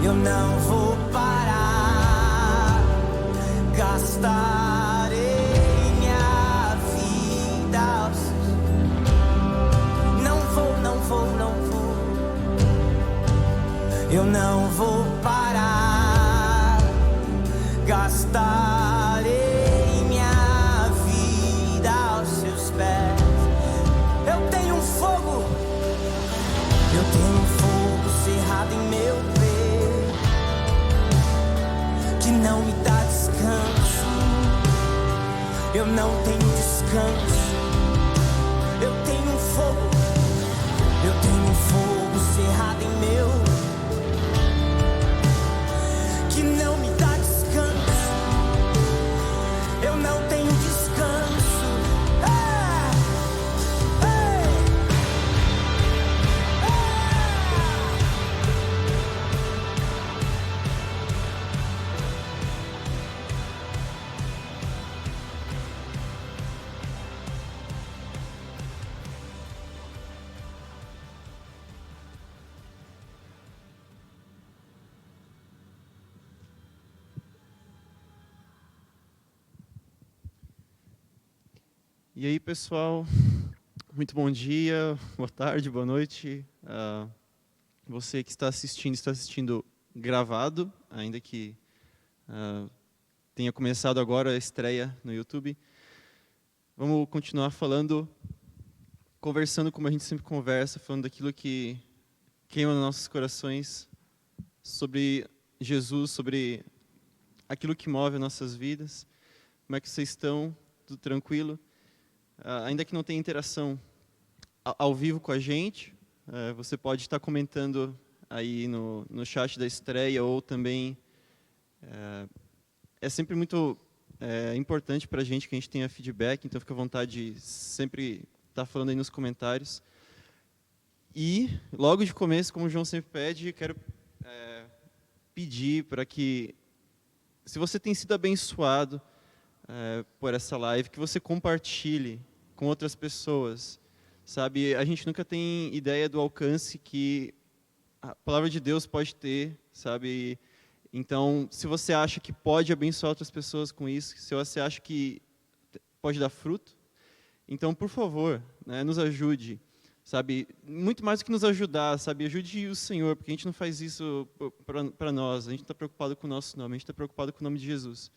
Eu não vou parar, gastarei minha vida aos seus. Não vou, não vou, não vou. Eu não vou parar, gastarei minha vida aos seus pés. Eu tenho um fogo cerrado em meu peito, que não me dá descanso. Eu não tenho descanso. Eu tenho um fogo cerrado em meu, que não me dá descanso. Eu não tenho descanso. E aí, pessoal, muito bom dia, boa tarde, boa noite. Você que está assistindo gravado, ainda que tenha começado agora a estreia no YouTube. Vamos continuar conversando como a gente sempre conversa, falando daquilo que queima nos nossos corações, sobre Jesus, sobre aquilo que move as nossas vidas. Como é que vocês estão? Tudo tranquilo? Ainda que não tenha interação ao vivo com a gente, você pode estar comentando aí no chat da estreia, ou também é sempre muito importante para a gente que a gente tenha feedback, então fica à vontade de sempre estar falando aí nos comentários. E, logo de começo, como o João sempre pede, quero pedir para que, se você tem sido abençoado por essa live, que você compartilhe com outras pessoas, sabe? A gente nunca tem ideia do alcance que a palavra de Deus pode ter, sabe? Então, se você acha que pode abençoar outras pessoas com isso, se você acha que pode dar fruto, então, por favor, né, nos ajude, sabe? Muito mais do que nos ajudar, sabe? Ajude o Senhor, porque a gente não faz isso para nós, a gente está preocupado com o nosso nome, a gente está preocupado com o nome de Jesus.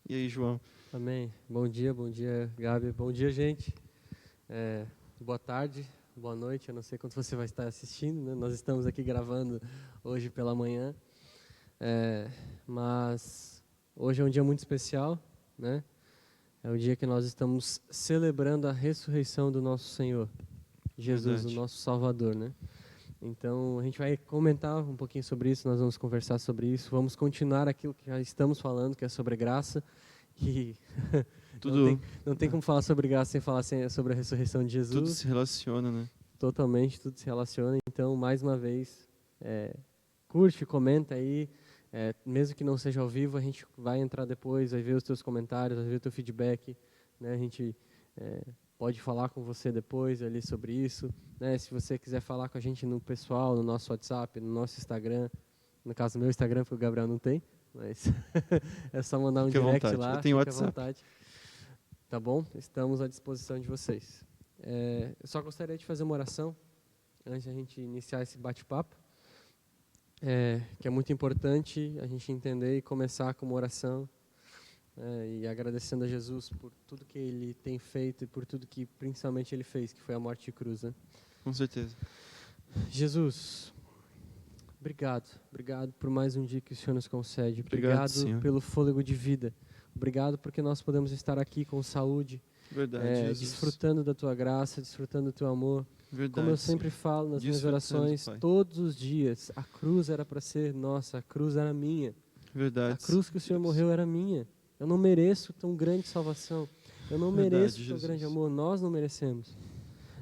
E aí, João? Amém. Bom dia, Gabi. Bom dia, gente. Boa tarde, boa noite. Eu não sei quando você vai estar assistindo, né? Nós estamos aqui gravando hoje pela manhã. Mas hoje é um dia muito especial, né? É o dia que nós estamos celebrando a ressurreição do nosso Senhor, Jesus, o nosso Salvador, né? Então, a gente vai comentar um pouquinho sobre isso, nós vamos conversar sobre isso, vamos continuar aquilo que já estamos falando, que é sobre graça. Que não tem como falar sobre graça sem falar sobre a ressurreição de Jesus. Tudo se relaciona, né? Totalmente, tudo se relaciona. Então, mais uma vez, curte, comenta aí. Mesmo que não seja ao vivo, a gente vai entrar depois, vai ver os teus comentários, vai ver o teu feedback. Né? A gente pode falar com você depois ali sobre isso. Né? Se você quiser falar com a gente no pessoal, no nosso WhatsApp, no nosso Instagram. No caso, no meu Instagram, porque o Gabriel não tem. Mas é só mandar um direct lá, eu tenho fica WhatsApp. à vontade. Tá bom? Estamos à disposição de vocês. Eu só gostaria de fazer uma oração antes de a gente iniciar esse bate-papo, que é muito importante a gente entender e começar com uma oração, e agradecendo a Jesus por tudo que Ele tem feito e por tudo que principalmente Ele fez, que foi a morte de cruz. Né? Com certeza. Jesus, obrigado por mais um dia que o Senhor nos concede. Obrigado, Senhor. Pelo fôlego de vida. Obrigado porque nós podemos estar aqui com saúde, Verdade, desfrutando da Tua graça, desfrutando do Teu amor. Verdade, Como eu sempre falo nas minhas orações, Pai. todos os dias, a cruz era para ser nossa, a cruz era minha. Verdade. A cruz que o Senhor morreu era minha. Eu não mereço tão grande salvação. Eu não mereço tão grande amor. Nós não merecemos.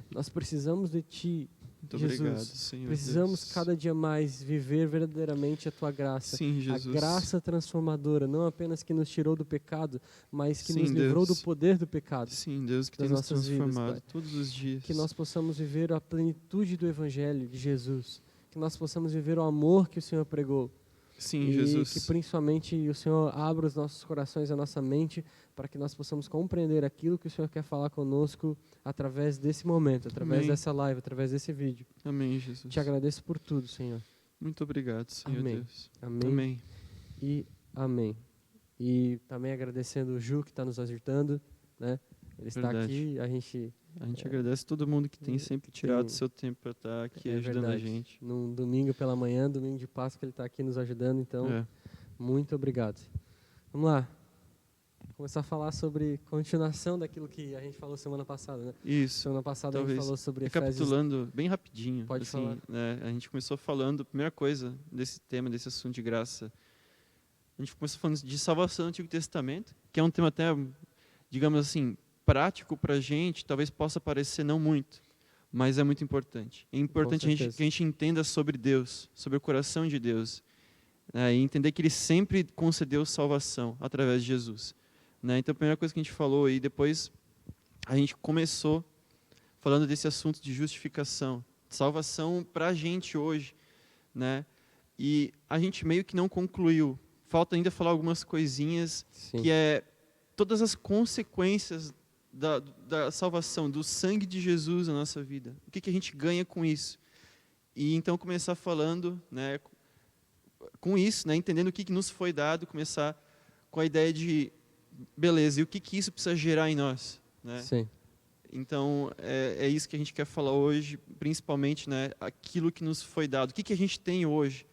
Nós precisamos de Ti, Muito Jesus. obrigado, Senhor Precisamos Deus. cada dia mais viver verdadeiramente a Tua graça. Sim, Jesus. A graça transformadora, não apenas que nos tirou do pecado, mas que Sim, nos livrou Deus. do poder do pecado. Sim, Deus, que das tem nos nossas vidas, transformado Pai. todos os dias. Que nós possamos viver a plenitude do Evangelho de Jesus. que nós possamos viver o amor que o Senhor pregou. Sim, E Jesus. que principalmente o Senhor abra os nossos corações, a nossa mente, para que nós possamos compreender aquilo que o Senhor quer falar conosco através desse momento, através Amém. dessa live, através desse vídeo. Amém, Jesus. Te agradeço por tudo, Senhor. Muito obrigado, Senhor Amém. Deus. Amém. Amém. E amém. E também agradecendo o Ju, que está nos ajudando, né? Ele está Verdade. aqui, a gente... A gente agradece todo mundo que tem sempre tirado o seu tempo para estar aqui ajudando verdade. a gente. Num domingo pela manhã, domingo de Páscoa, ele está aqui nos ajudando, então, É. muito obrigado. Vamos lá. Começar a falar sobre continuação daquilo que a gente falou semana passada, né? Isso. Semana passada a gente Talvez falou sobre Efésios. Recapitulando bem rapidinho. Pode assim, falar. né, a gente começou falando, a primeira coisa desse tema, desse assunto de graça, a gente começou falando de salvação no Antigo Testamento, que é um tema até, digamos assim, prático para a gente, talvez possa parecer não muito, mas é muito importante. É importante que a gente entenda sobre Deus, sobre o coração de Deus, né, e entender que Ele sempre concedeu salvação através de Jesus. Né? Então, a primeira coisa que a gente falou, e depois a gente começou falando desse assunto de justificação, salvação para a gente hoje, né? E a gente meio que não concluiu. Falta ainda falar algumas coisinhas, Sim. que é todas as consequências da salvação, do sangue de Jesus na nossa vida. O que a gente ganha com isso? E então começar falando, né, com isso, né, entendendo o que nos foi dado, começar com a ideia de, beleza, e o que isso precisa gerar em nós? Né? Sim. Então, é isso que a gente quer falar hoje, principalmente, né, aquilo que nos foi dado. O que a gente tem hoje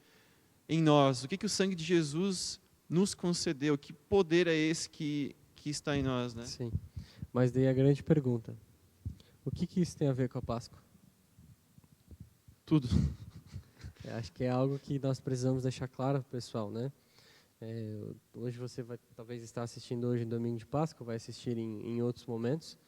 em nós? O que o sangue de Jesus nos concedeu? Que poder é esse que está em nós? Né? Sim. Mas daí a grande pergunta, o que isso tem a ver com a Páscoa? Tudo. Acho que é algo que nós precisamos deixar claro para o pessoal, né? Hoje você vai talvez estar assistindo hoje no domingo de Páscoa, vai assistir em outros momentos,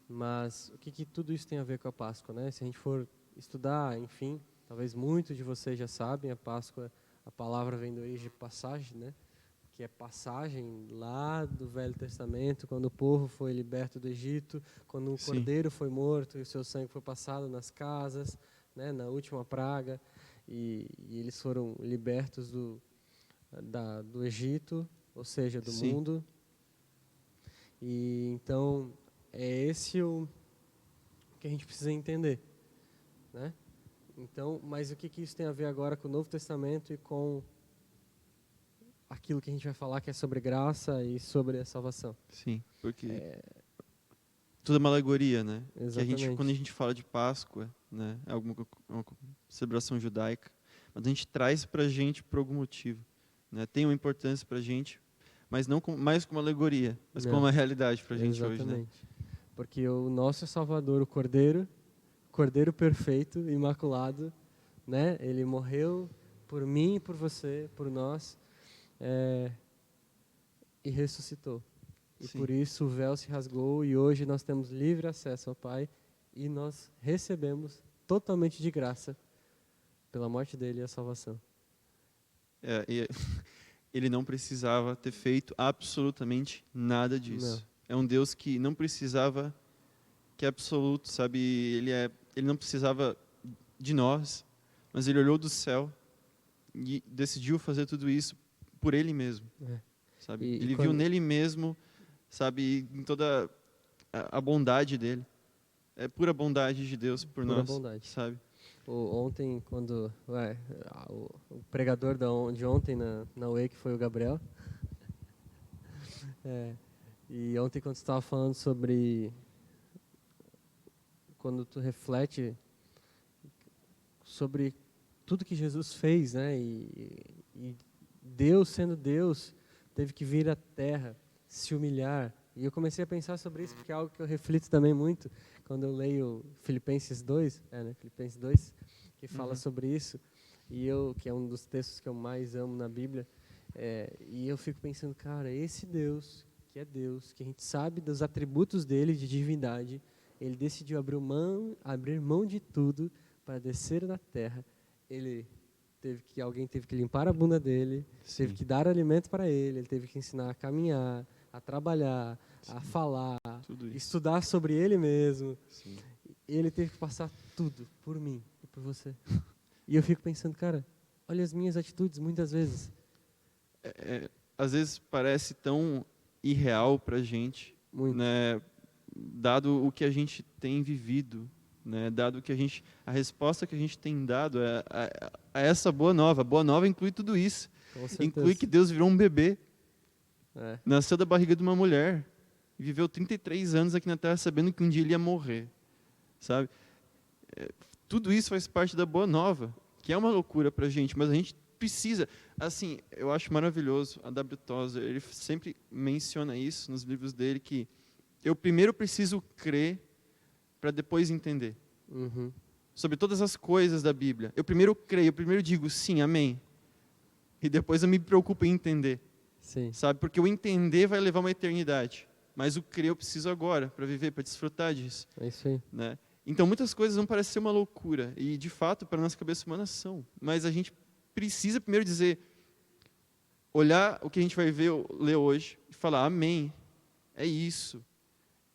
mas o que tudo isso tem a ver com a Páscoa, né? Se a gente for estudar, enfim, talvez muitos de vocês já sabem, a Páscoa, a palavra vem da origem de passagem, né? Que é passagem lá do Velho Testamento, quando o povo foi liberto do Egito, quando um cordeiro foi morto e o seu sangue foi passado nas casas, né? Na última praga, e eles foram libertos do Egito, ou seja, do mundo. E então é esse o que a gente precisa entender, né? Então, mas o que isso tem a ver agora com o Novo Testamento e com aquilo que a gente vai falar, que é sobre graça e sobre a salvação? Sim, porque tudo é uma alegoria, né? Exatamente. Quando a gente fala de Páscoa, né, é uma celebração judaica, mas a gente traz para a gente por algum motivo. Né? Tem uma importância para a gente, mas não mais como alegoria, mas como uma realidade para a gente hoje. Né? Porque o nosso Salvador, o Cordeiro perfeito, imaculado, né? Ele morreu por mim, por você, por nós, e ressuscitou. E por isso o véu se rasgou e hoje nós temos livre acesso ao Pai e nós recebemos totalmente de graça, pela morte dele, a salvação. Ele não precisava ter feito absolutamente nada disso. Não. É um Deus que não precisava, que é absoluto, sabe? Ele não precisava de nós, mas ele olhou do céu e decidiu fazer tudo isso por ele mesmo. Sabe? Ele viu nele mesmo, sabe, em toda a bondade dele. É pura bondade de Deus por nós, bondade. sabe? Ontem, quando o pregador de ontem na Wake foi o Gabriel. E ontem, quando você estava falando sobre quando tu reflete sobre tudo que Jesus fez, né? E Deus, sendo Deus, teve que vir à Terra, se humilhar. E eu comecei a pensar sobre isso, porque é algo que eu reflito também muito quando eu leio Filipenses 2, Filipenses 2, que fala sobre isso, que é um dos textos que eu mais amo na Bíblia, e eu fico pensando, cara, esse Deus, que é Deus, que a gente sabe dos atributos dele de divindade, ele decidiu abrir mão de tudo para descer na terra. Alguém teve que limpar a bunda dele, teve que dar alimento para ele teve que ensinar a caminhar, a trabalhar, a falar, estudar sobre ele mesmo. Ele teve que passar tudo por mim e por você. E eu fico pensando, cara, olha as minhas atitudes muitas vezes. Às vezes parece tão irreal para a gente, Muito. né? Dado o que a gente tem vivido, né? Dado que a resposta que a gente tem dado a essa boa nova. A boa nova inclui tudo isso. Com certeza. Inclui que Deus virou um bebê, É. nasceu da barriga de uma mulher, e viveu 33 anos aqui na Terra sabendo que um dia ele ia morrer, sabe? Tudo isso faz parte da boa nova, que é uma loucura para a gente, mas a gente precisa, assim, eu acho maravilhoso, a W. Tozer, ele sempre menciona isso nos livros dele, que eu primeiro preciso crer para depois entender. Uhum. Sobre todas as coisas da Bíblia. Eu primeiro creio, eu primeiro digo sim, amém. E depois eu me preocupo em entender. Sim. Sabe? Porque o entender vai levar uma eternidade. Mas o crer eu preciso agora, para viver, para desfrutar disso. É isso aí. Né? Então muitas coisas vão parecer uma loucura. E de fato, para a nossa cabeça humana são. Mas a gente precisa primeiro dizer, olhar o que a gente vai ler hoje e falar, amém. É isso.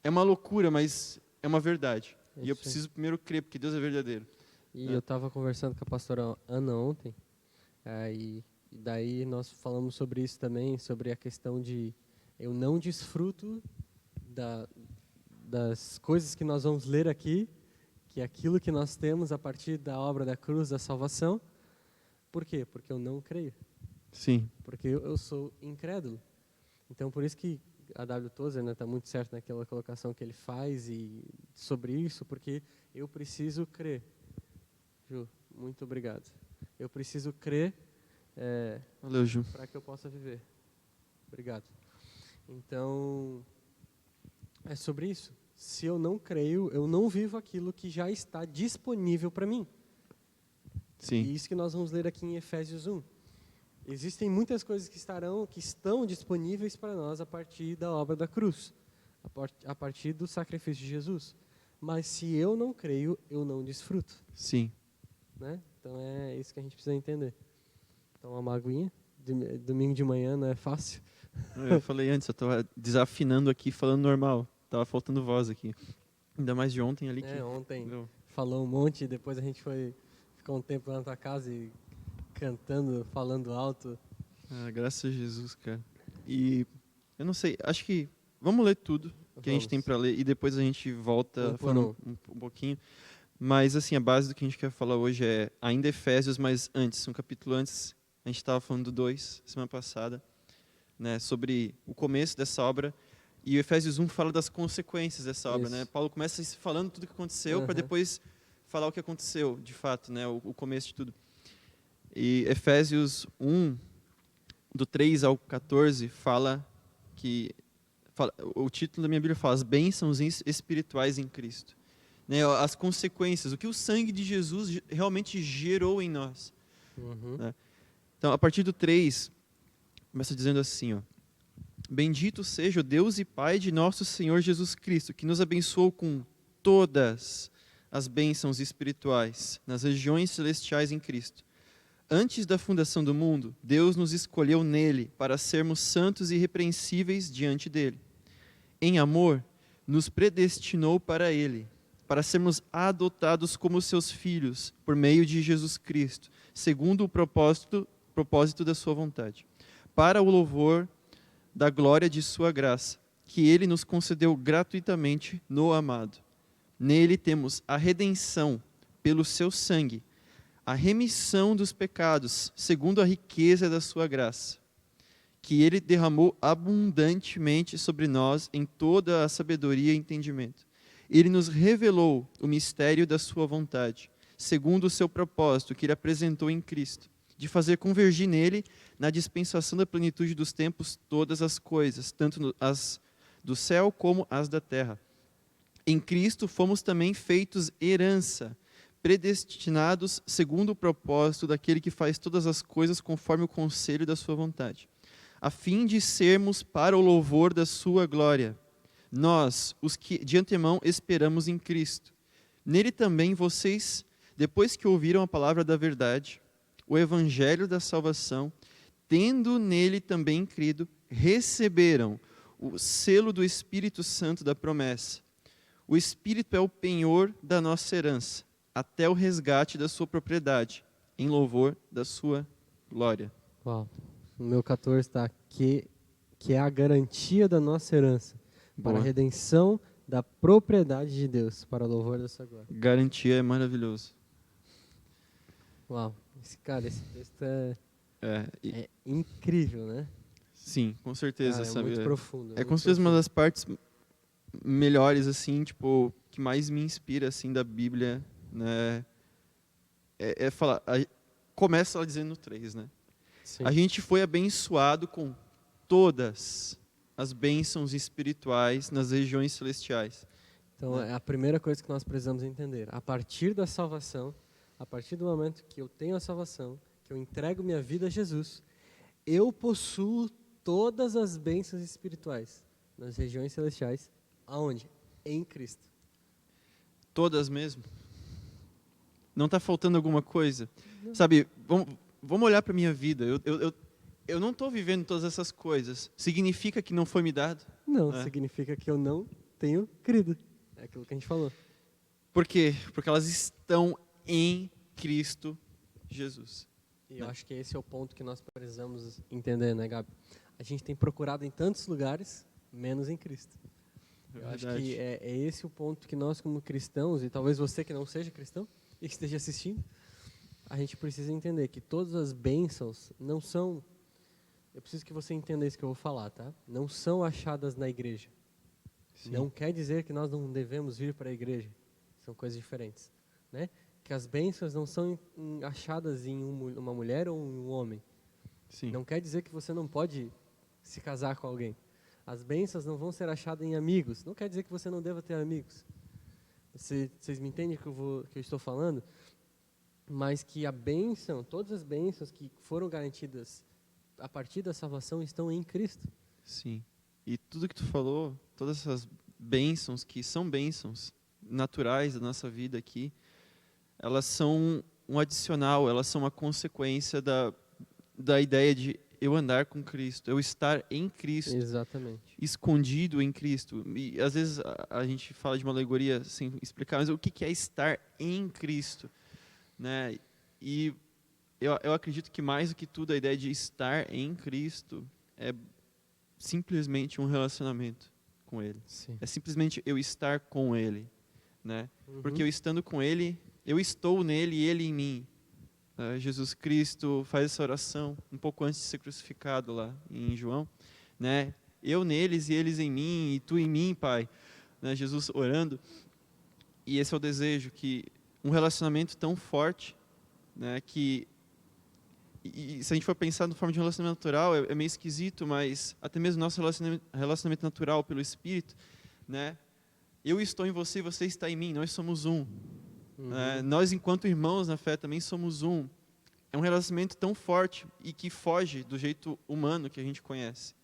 É uma loucura, mas é uma verdade. E eu preciso primeiro crer, porque Deus é verdadeiro. E eu estava conversando com a pastora Ana ontem, e daí nós falamos sobre isso também, sobre a questão de eu não desfruto das coisas que nós vamos ler aqui, que é aquilo que nós temos a partir da obra da cruz, da salvação. Por quê? Porque eu não creio. Sim. Porque eu sou incrédulo. Então, por isso que a W. Tozer está muito certo naquela colocação que ele faz e sobre isso, porque eu preciso crer. Ju, muito obrigado. Eu preciso crer Valeu, Ju. para que eu possa viver. Obrigado. Então, é sobre isso. Se eu não creio, eu não vivo aquilo que já está disponível para mim. Sim. E isso que nós vamos ler aqui em Efésios 1. Existem muitas coisas que estão disponíveis para nós a partir da obra da cruz, a partir do sacrifício de Jesus. Mas se eu não creio, eu não desfruto. Sim. Né? Então é isso que a gente precisa entender. Então uma aguinha, domingo de manhã não é fácil. Eu falei antes, eu estava desafinando aqui, falando normal. Tava faltando voz aqui. Ainda mais de ontem ali. Ontem falou um monte, depois a gente ficou um tempo lá na tua casa e cantando, falando alto. Graças a Jesus, cara. E eu não sei, acho que vamos ler tudo que a gente tem para ler e depois a gente volta falando um pouquinho. Mas assim, a base do que a gente quer falar hoje é ainda Efésios, mas antes, um capítulo antes, a gente estava falando do 2, semana passada, né, sobre o começo dessa obra. E o Efésios 1 fala das consequências dessa obra, né? Paulo começa falando tudo o que aconteceu para depois falar o que aconteceu, de fato, né, o começo de tudo. E Efésios 1, do 3 ao 14, o título da minha Bíblia fala as bênçãos espirituais em Cristo. Né, as consequências, o que o sangue de Jesus realmente gerou em nós. Né? Então, a partir do 3, começa dizendo assim, ó, bendito seja o Deus e Pai de nosso Senhor Jesus Cristo, que nos abençoou com todas as bênçãos espirituais nas regiões celestiais em Cristo. Antes da fundação do mundo, Deus nos escolheu nele para sermos santos e irrepreensíveis diante dele. Em amor, nos predestinou para ele, para sermos adotados como seus filhos, por meio de Jesus Cristo, segundo o propósito da sua vontade, para o louvor da glória de sua graça, que ele nos concedeu gratuitamente no amado. Nele temos a redenção pelo seu sangue, a remissão dos pecados, segundo a riqueza da sua graça, que ele derramou abundantemente sobre nós em toda a sabedoria e entendimento. Ele nos revelou o mistério da sua vontade, segundo o seu propósito que ele apresentou em Cristo, de fazer convergir nele, na dispensação da plenitude dos tempos, todas as coisas, tanto as do céu como as da terra. Em Cristo fomos também feitos herança, predestinados segundo o propósito daquele que faz todas as coisas conforme o conselho da sua vontade, a fim de sermos para o louvor da sua glória. Nós, os que de antemão esperamos em Cristo. Nele também vocês, depois que ouviram a palavra da verdade, o evangelho da salvação, tendo nele também crido, receberam o selo do Espírito Santo da promessa. O Espírito é o penhor da nossa herança, até o resgate da sua propriedade, em louvor da sua glória. Uau. No meu 14 está que é a garantia da nossa herança, para Boa. a redenção da propriedade de Deus, para o louvor da sua glória. Garantia é maravilhoso. Uau. Esse texto é incrível, né? Sim, com certeza, Cara, sabe? muito profundo. É com muito certeza uma profundo. das partes melhores, assim, tipo, que mais me inspira, assim, da Bíblia, né? É falar, começa ela dizendo no 3, né? Sim. A gente foi abençoado com todas as bênçãos espirituais nas regiões celestiais. Então, é a primeira coisa que nós precisamos entender. A partir da salvação, a partir do momento que eu tenho a salvação, que eu entrego minha vida a Jesus, eu possuo todas as bênçãos espirituais nas regiões celestiais. Aonde? Em Cristo. Todas mesmo. Não está faltando alguma coisa? Sabe, vamos olhar para a minha vida. Eu não estou vivendo todas essas coisas. Significa que não foi me dado? Não, É. significa que eu não tenho crido. É aquilo que a gente falou. Por quê? Porque elas estão em Cristo Jesus. E eu acho que esse é o ponto que nós precisamos entender, né, Gabi? A gente tem procurado em tantos lugares, menos em Cristo. Eu acho que é esse o ponto que nós, como cristãos, e talvez você que não seja cristão e que esteja assistindo, a gente precisa entender que todas as bênçãos não são... Eu preciso que você entenda isso que eu vou falar, tá? Não são achadas na igreja. Sim. Não quer dizer que nós não devemos vir para a igreja. São coisas diferentes, né? Que as bênçãos não são achadas em uma mulher ou em um homem. Sim. Não quer dizer que você não pode se casar com alguém. As bênçãos não vão ser achadas em amigos. Não quer dizer que você não deva ter amigos. Vocês me entendem que eu estou falando? Mas que a bênção, todas as bênçãos que foram garantidas a partir da salvação estão em Cristo. Sim. E tudo que tu falou, todas essas bênçãos que são bênçãos naturais da nossa vida aqui, elas são um adicional, elas são uma consequência da ideia de eu andar com Cristo, eu estar em Cristo. Exatamente. Escondido em Cristo. E às vezes a gente fala de uma alegoria sem explicar, mas o que é estar em Cristo? Né? E eu acredito que mais do que tudo a ideia de estar em Cristo é simplesmente um relacionamento com Ele. Sim. É simplesmente eu estar com Ele. Né? Uhum. Porque eu estando com Ele, eu estou nele e Ele em mim. Jesus Cristo faz essa oração um pouco antes de ser crucificado lá em João. Né? Eu neles e eles em mim, e tu em mim, Pai. Né? Jesus orando. E esse é o desejo, que um relacionamento tão forte, né, que... E se a gente for pensar na forma de um relacionamento natural, é meio esquisito, mas até mesmo nosso relacionamento natural pelo Espírito, né? Eu estou em você e você está em mim, nós somos um. Uhum. Nós, enquanto irmãos na fé, também somos um. É um relacionamento tão forte e que foge do jeito humano que a gente conhece,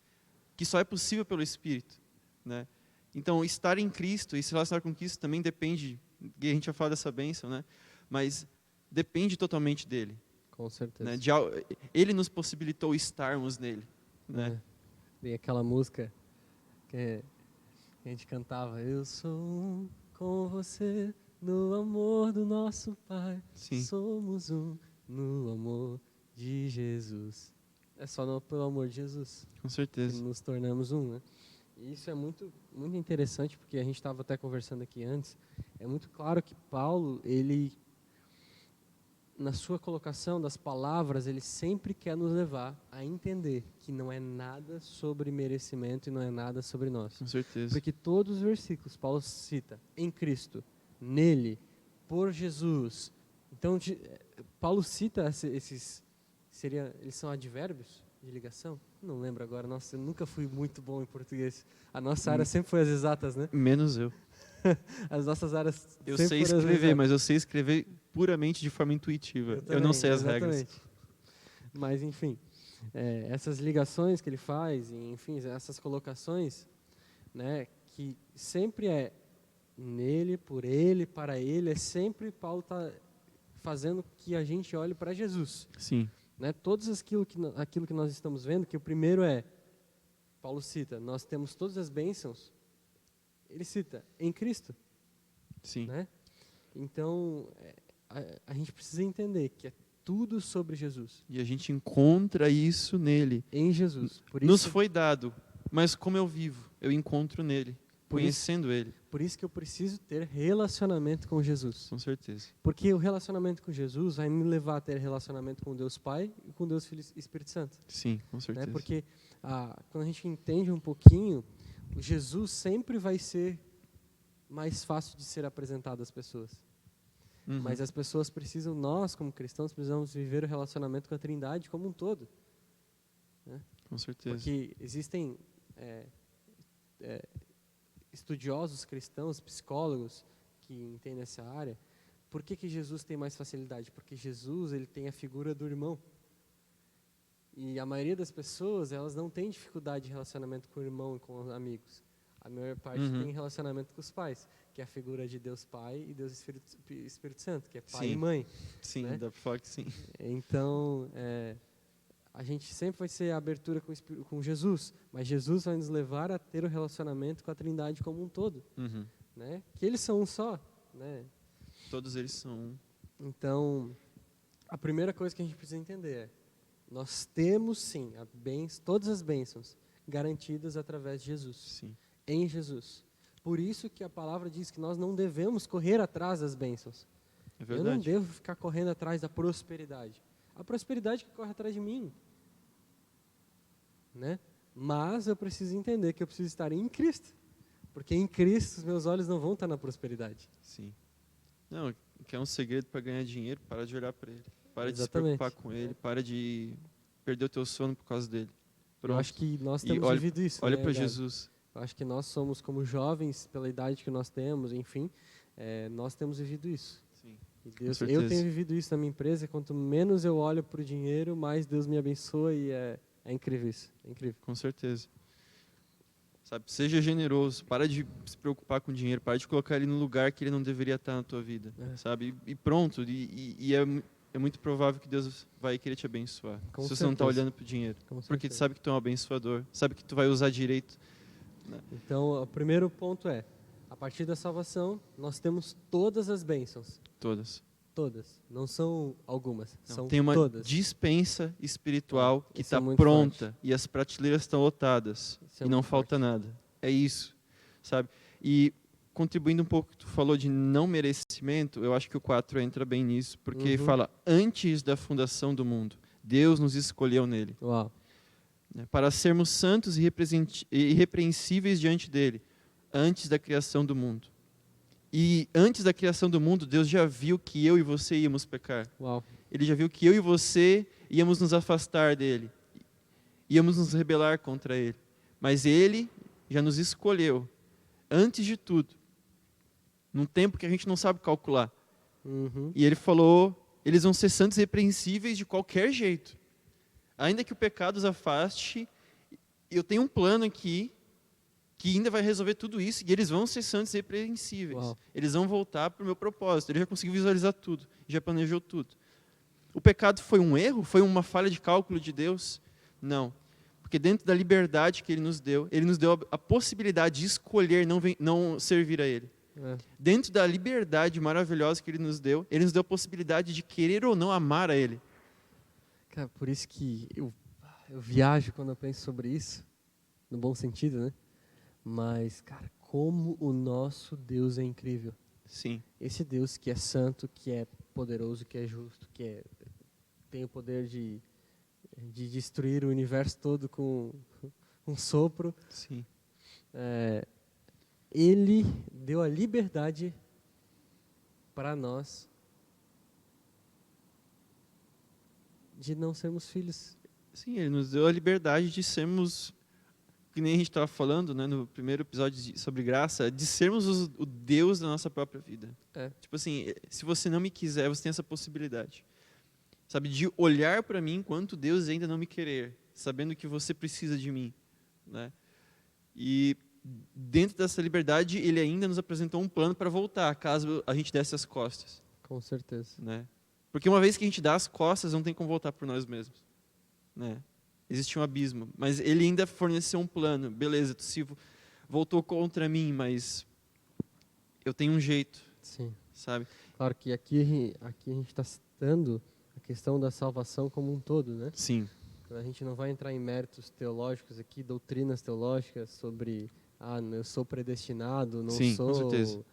que só é possível pelo Espírito, né? Então, estar em Cristo e se relacionar com Cristo também depende, e a gente já fala dessa bênção, né? Mas depende totalmente dele. Com certeza. Né? Ele nos possibilitou estarmos nele. Né? E aquela música que a gente cantava, eu sou um com você no amor do nosso Pai. Sim. Somos um no amor de Jesus. É só pelo amor de Jesus Com que certeza. nos tornamos um, né? E isso é muito, muito interessante, porque a gente estava até conversando aqui antes. É muito claro que Paulo, ele, na sua colocação das palavras, ele sempre quer nos levar a entender que não é nada sobre merecimento e não é nada sobre nós. Com certeza. Porque todos os versículos, Paulo cita em Cristo, nele, por Jesus. Então, Paulo cita esses, eles são advérbios de ligação? Não lembro agora, nossa, eu nunca fui muito bom em português. A nossa área sempre foi as exatas, né? Menos eu. As nossas áreas Eu sempre sei foram as escrever, exatas. mas eu sei escrever puramente de forma intuitiva. Eu não sei as regras. Mas, enfim, essas ligações que ele faz, e, enfim, essas colocações, né, que sempre é nele, por ele, para ele, é sempre Paulo está fazendo que a gente olhe para Jesus. Sim. Né? Todos aquilo que nós estamos vendo, que o primeiro Paulo cita, nós temos todas as bênçãos, ele cita, em Cristo. Sim. Né? Então, a gente precisa entender que tudo sobre Jesus. E a gente encontra isso nele. Em Jesus. Por Nos isso, foi dado, mas como eu vivo, eu encontro nele, Por isso- conhecendo ele, por isso que eu preciso ter relacionamento com Jesus. com certeza. Porque o relacionamento com Jesus vai me levar a ter relacionamento com Deus Pai e com Deus Filho e Espírito Santo. Sim, com Né? certeza. Porque quando a gente entende um pouquinho, o Jesus sempre vai ser mais fácil de ser apresentado às pessoas. Uhum. Mas as pessoas precisam, nós como cristãos, precisamos viver o relacionamento com a Trindade como um todo. Com certeza. Porque existem estudiosos cristãos, psicólogos que entendem essa área. Por que Jesus tem mais facilidade? Porque Jesus ele tem a figura do irmão. E a maioria das pessoas, elas não têm dificuldade de relacionamento com o irmão e com os amigos. A maior parte tem relacionamento com os pais, que é a figura de Deus Pai e Deus Espírito Santo, que é pai Sim. e mãe. Sim, né? dá pra falar que sim. Então, a gente sempre vai ser a abertura com Jesus, mas Jesus vai nos levar a ter o relacionamento com a Trindade como um todo, Uhum. né? Que eles são um só, né? Todos eles são um. Então, a primeira coisa que a gente precisa entender é, nós temos sim todas as bênçãos garantidas através de Jesus, Sim. em Jesus. Por isso que a palavra diz que nós não devemos correr atrás das bênçãos. É Eu não verdade. devo ficar correndo atrás da prosperidade. A prosperidade que corre atrás de mim. Né? Mas eu preciso entender que eu preciso estar em Cristo. Porque em Cristo os meus olhos não vão estar na prosperidade. Sim. Não, quer um segredo para ganhar dinheiro? Para de olhar para ele. Para de se Exatamente. preocupar com ele. Para de perder o teu sono por causa dele. Eu Pronto. acho que nós E temos olha- vivido isso. Olha né, para Gabi? Jesus. Eu acho que nós somos, como jovens, pela idade que nós temos, enfim, nós temos vivido isso. Sim. E Deus, certeza. eu tenho vivido isso na minha empresa. Quanto menos eu olho para o dinheiro, mais Deus me abençoa e é incrível isso. É incrível. Com certeza. Sabe, seja generoso. Para de se preocupar com o dinheiro. Para de colocar ele no lugar que ele não deveria estar na tua vida. É. Sabe? E pronto. E é muito provável que Deus vai querer te abençoar. Com se você não está certeza. olhando para o dinheiro. Com Porque tu certeza. sabe que tu é um abençoador. Sabe que tu vai usar direito. Então, o primeiro ponto é, a partir da salvação, nós temos todas as bênçãos. Todas. Todas. Não são algumas, Não, são tem uma todas. dispensa espiritual que isso é está muito pronta forte. e as prateleiras estão lotadas Isso é e não muito falta forte. nada. É isso, sabe? E contribuindo um pouco, tu falou de não merecimento, eu acho que o 4 entra bem nisso, porque Uhum. fala, antes da fundação do mundo, Deus nos escolheu nele, Uau. né, para sermos santos e irrepreensíveis diante dele, antes da criação do mundo. E antes da criação do mundo, Deus já viu que eu e você íamos pecar. Uau. Ele já viu que eu e você íamos nos afastar dele, íamos nos rebelar contra ele. Mas ele já nos escolheu, antes de tudo, num tempo que a gente não sabe calcular. Uhum. E ele falou, eles vão ser santos e repreensíveis de qualquer jeito. Ainda que o pecado os afaste, eu tenho um plano aqui que ainda vai resolver tudo isso, e eles vão ser santos e repreensíveis. Uau. Eles vão voltar para o meu propósito. Ele já conseguiu visualizar tudo, já planejou tudo. O pecado foi um erro? Foi uma falha de cálculo de Deus? Não. Porque dentro da liberdade que Ele nos deu a possibilidade de escolher não servir a Ele. É. Dentro da liberdade maravilhosa que Ele nos deu a possibilidade de querer ou não amar a Ele. Cara, por isso que eu viajo quando eu penso sobre isso, no bom sentido, né? Mas, cara, como o nosso Deus é incrível. Sim, Esse Deus que é santo, que é poderoso, que é justo, que tem o poder de destruir o universo todo com um sopro. sim, Ele deu a liberdade para nós de não sermos filhos. sim. Ele nos deu a liberdade de sermos, que nem a gente estava falando, né, no primeiro episódio sobre graça, de sermos o Deus da nossa própria vida. É. Tipo assim, se você não me quiser, você tem essa possibilidade. Sabe, de olhar para mim enquanto Deus ainda não me querer, sabendo que você precisa de mim, né? E dentro dessa liberdade, Ele ainda nos apresentou um plano para voltar, caso a gente desse as costas, Com certeza. né? Porque uma vez que a gente dá as costas, não tem como voltar por nós mesmos, né? Existe um abismo, mas Ele ainda forneceu um plano. Beleza, tu se voltou contra mim, mas eu tenho um jeito, Sim. sabe? Claro que aqui a gente está citando a questão da salvação como um todo, né? Sim, A gente não vai entrar em méritos teológicos aqui, doutrinas teológicas sobre, eu sou predestinado, não Sim, com sou, certeza.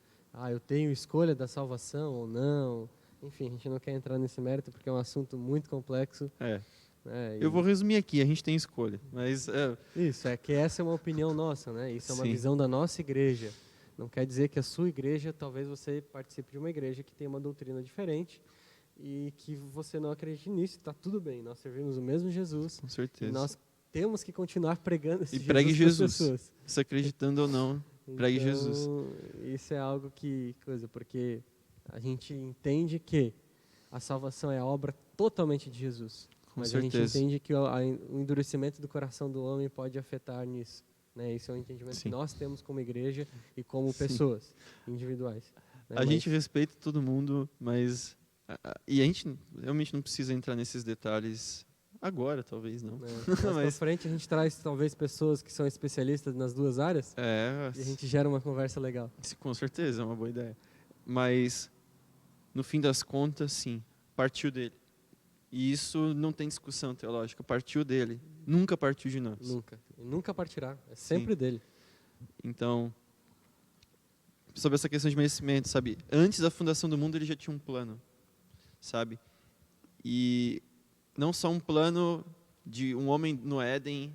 eu tenho escolha da salvação ou não. Enfim, a gente não quer entrar nesse mérito porque é um assunto muito complexo. é. Né? Eu vou resumir aqui, a gente tem escolha, mas Isso, é que essa é uma opinião nossa, né? Isso é uma Sim. visão da nossa igreja. Não quer dizer que a sua igreja, talvez você participe de uma igreja que tem uma doutrina diferente e que você não acredite nisso, está tudo bem. Nós servimos o mesmo Jesus com e certeza. nós temos que continuar pregando esse E pregue Jesus para as Jesus. pessoas. Você acreditando ou não, pregue Então, Jesus. isso é algo porque a gente entende que a salvação é a obra totalmente de Jesus. Com Mas a gente certeza. entende que o endurecimento do coração do homem pode afetar nisso. Né? Esse é o entendimento Sim. que nós temos como igreja e como Sim. pessoas individuais. Né? A gente respeita todo mundo, mas e a gente realmente não precisa entrar nesses detalhes agora, talvez não. Mais pra Mas frente a gente traz talvez pessoas que são especialistas nas duas áreas e a gente gera uma conversa legal. com certeza é uma boa ideia. Mas no fim das contas, sim, partiu dele. E isso não tem discussão teológica, partiu dele, nunca partiu de nós. Nunca. E nunca partirá. É sempre dele. Então, sobre essa questão de merecimento, sabe? Antes da fundação do mundo ele já tinha um plano, sabe? E não só um plano de um homem no Éden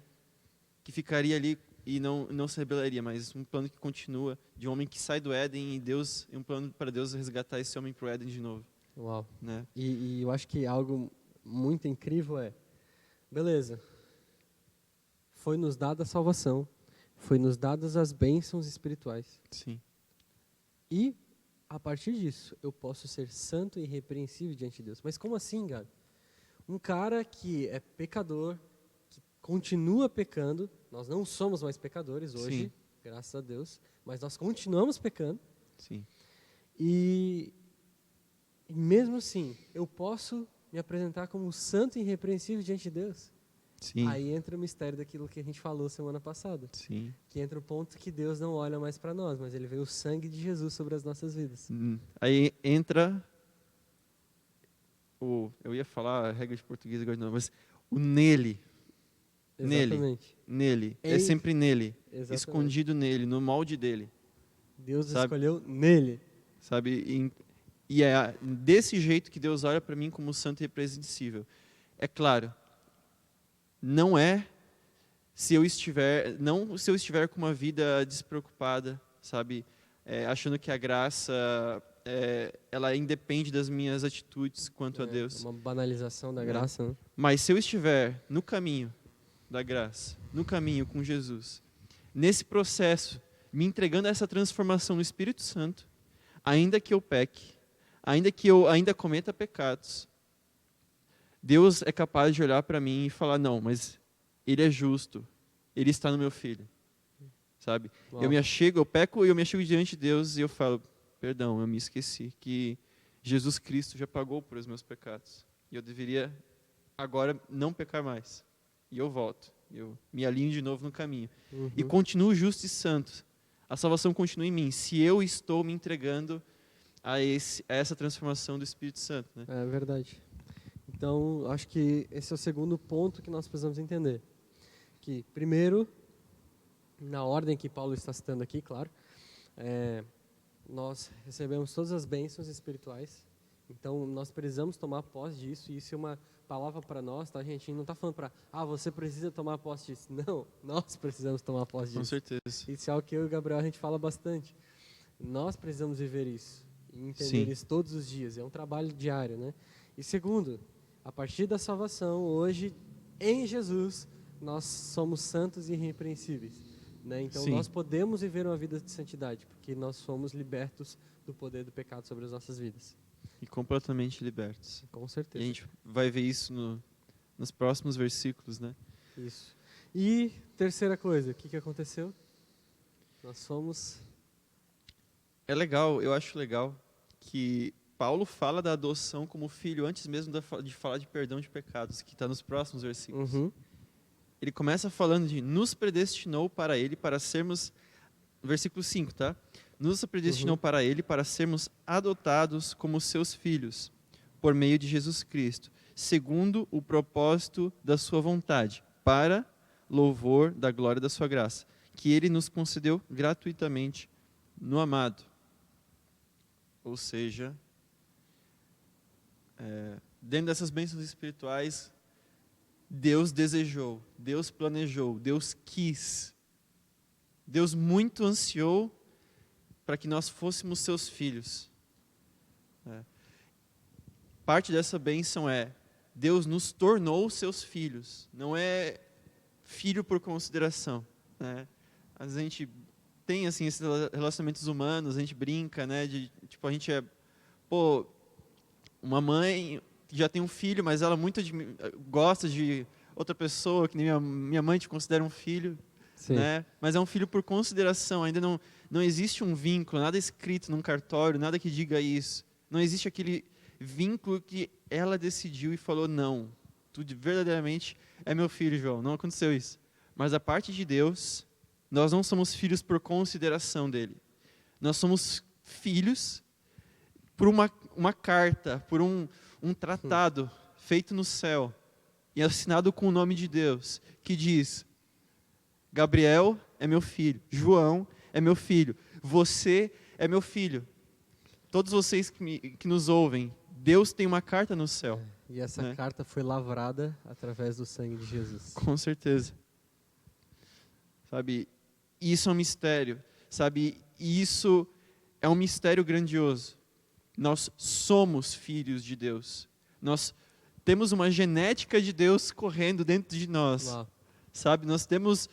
que ficaria ali e não se rebelaria, mas um plano que continua de um homem que sai do Éden e um plano para Deus resgatar esse homem para o Éden de novo, Uau. né? E eu acho que algo muito incrível beleza, foi nos dada a salvação, foi nos dadas as bênçãos espirituais. Sim. E, a partir disso, eu posso ser santo e irrepreensível diante de Deus. Mas como assim, Gabi? Um cara que é pecador, que continua pecando, nós não somos mais pecadores hoje, Sim. graças a Deus, mas nós continuamos pecando, Sim. e mesmo assim, eu posso me apresentar como santo e irrepreensível diante de Deus. Sim. Aí entra o mistério daquilo que a gente falou semana passada. Sim. Que entra o ponto que Deus não olha mais para nós, mas Ele vê o sangue de Jesus sobre as nossas vidas. Aí entra eu ia falar a regra de português agora não, mas o nele. Exatamente. Nele. É sempre nele. Exatamente. Escondido nele, no molde dele. Deus sabe? escolheu nele. Sabe? E é desse jeito que Deus olha para mim como santo e irrepreensível. É claro, não se eu estiver com uma vida despreocupada, sabe? Achando que a graça ela independe das minhas atitudes quanto a Deus. Uma banalização da graça, né? Mas se eu estiver no caminho da graça, no caminho com Jesus, nesse processo, me entregando a essa transformação no Espírito Santo, ainda que eu peque, ainda que eu ainda cometa pecados, Deus é capaz de olhar para mim e falar, não, mas Ele é justo, Ele está no meu filho, sabe? Uau. Eu peco e eu me achego diante de Deus e eu falo, perdão, eu me esqueci que Jesus Cristo já pagou por os meus pecados. E eu deveria agora não pecar mais. E eu volto, eu me alinho de novo no caminho. Uhum. E continuo justo e santo. A salvação continua em mim, se eu estou me entregando a essa transformação do Espírito Santo, né? É verdade. Então, acho que esse é o segundo ponto que nós precisamos entender. Que, primeiro, na ordem que Paulo está citando aqui, claro, nós recebemos todas as bênçãos espirituais. Então, nós precisamos tomar posse disso. E isso é uma palavra para nós, tá, gente? A gente não está falando para, você precisa tomar posse disso. Não, nós precisamos tomar posse disso. Com certeza. Isso é algo que eu e o Gabriel a gente fala bastante. Nós precisamos viver isso e entender Sim. isso todos os dias. É um trabalho diário, né? E segundo, a partir da salvação, hoje, em Jesus, nós somos santos e irrepreensíveis. Né? Então, Sim. nós podemos viver uma vida de santidade, porque nós somos libertos do poder do pecado sobre as nossas vidas. E completamente libertos. Com E certeza. a gente vai ver isso nos próximos versículos, né? Isso. E terceira coisa, o que aconteceu? Nós somos... É legal, eu acho legal que Paulo fala da adoção como filho antes mesmo de falar de perdão de pecados, que está nos próximos versículos. Uhum. Ele começa falando de nos predestinou para ele para sermos, versículo 5, tá? Nos predestinou para ele para sermos adotados como seus filhos, por meio de Jesus Cristo. segundo o propósito da sua vontade, para louvor da glória da sua graça, que ele nos concedeu gratuitamente no amado. Ou seja, dentro dessas bênçãos espirituais, Deus desejou, Deus planejou, Deus quis, Deus muito ansiou para que nós fôssemos seus filhos. Parte dessa bênção é, Deus nos tornou seus filhos, não é filho por consideração, né? A gente tem assim esses relacionamentos humanos, a gente brinca, né, tipo, a gente uma mãe que já tem um filho, mas ela muito gosta de outra pessoa, que nem minha mãe te considera um filho, né? Mas é um filho por consideração, ainda não existe um vínculo, nada escrito num cartório, nada que diga isso. Não existe aquele vínculo que ela decidiu e falou, não, tu verdadeiramente é meu filho, João. Não aconteceu isso. Mas a parte de Deus, nós não somos filhos por consideração dele. Nós somos filhos por uma carta, por um tratado feito no céu e assinado com o nome de Deus, que diz, Gabriel é meu filho, João é meu filho, você é meu filho. Todos vocês que nos ouvem, Deus tem uma carta no céu. E essa carta foi lavrada através do sangue de Jesus. Com certeza. Sabe, isso é um mistério. Sabe, isso é um mistério grandioso. Nós somos filhos de Deus. Nós temos uma genética de Deus correndo dentro de nós. Uau. Sabe, nós temos,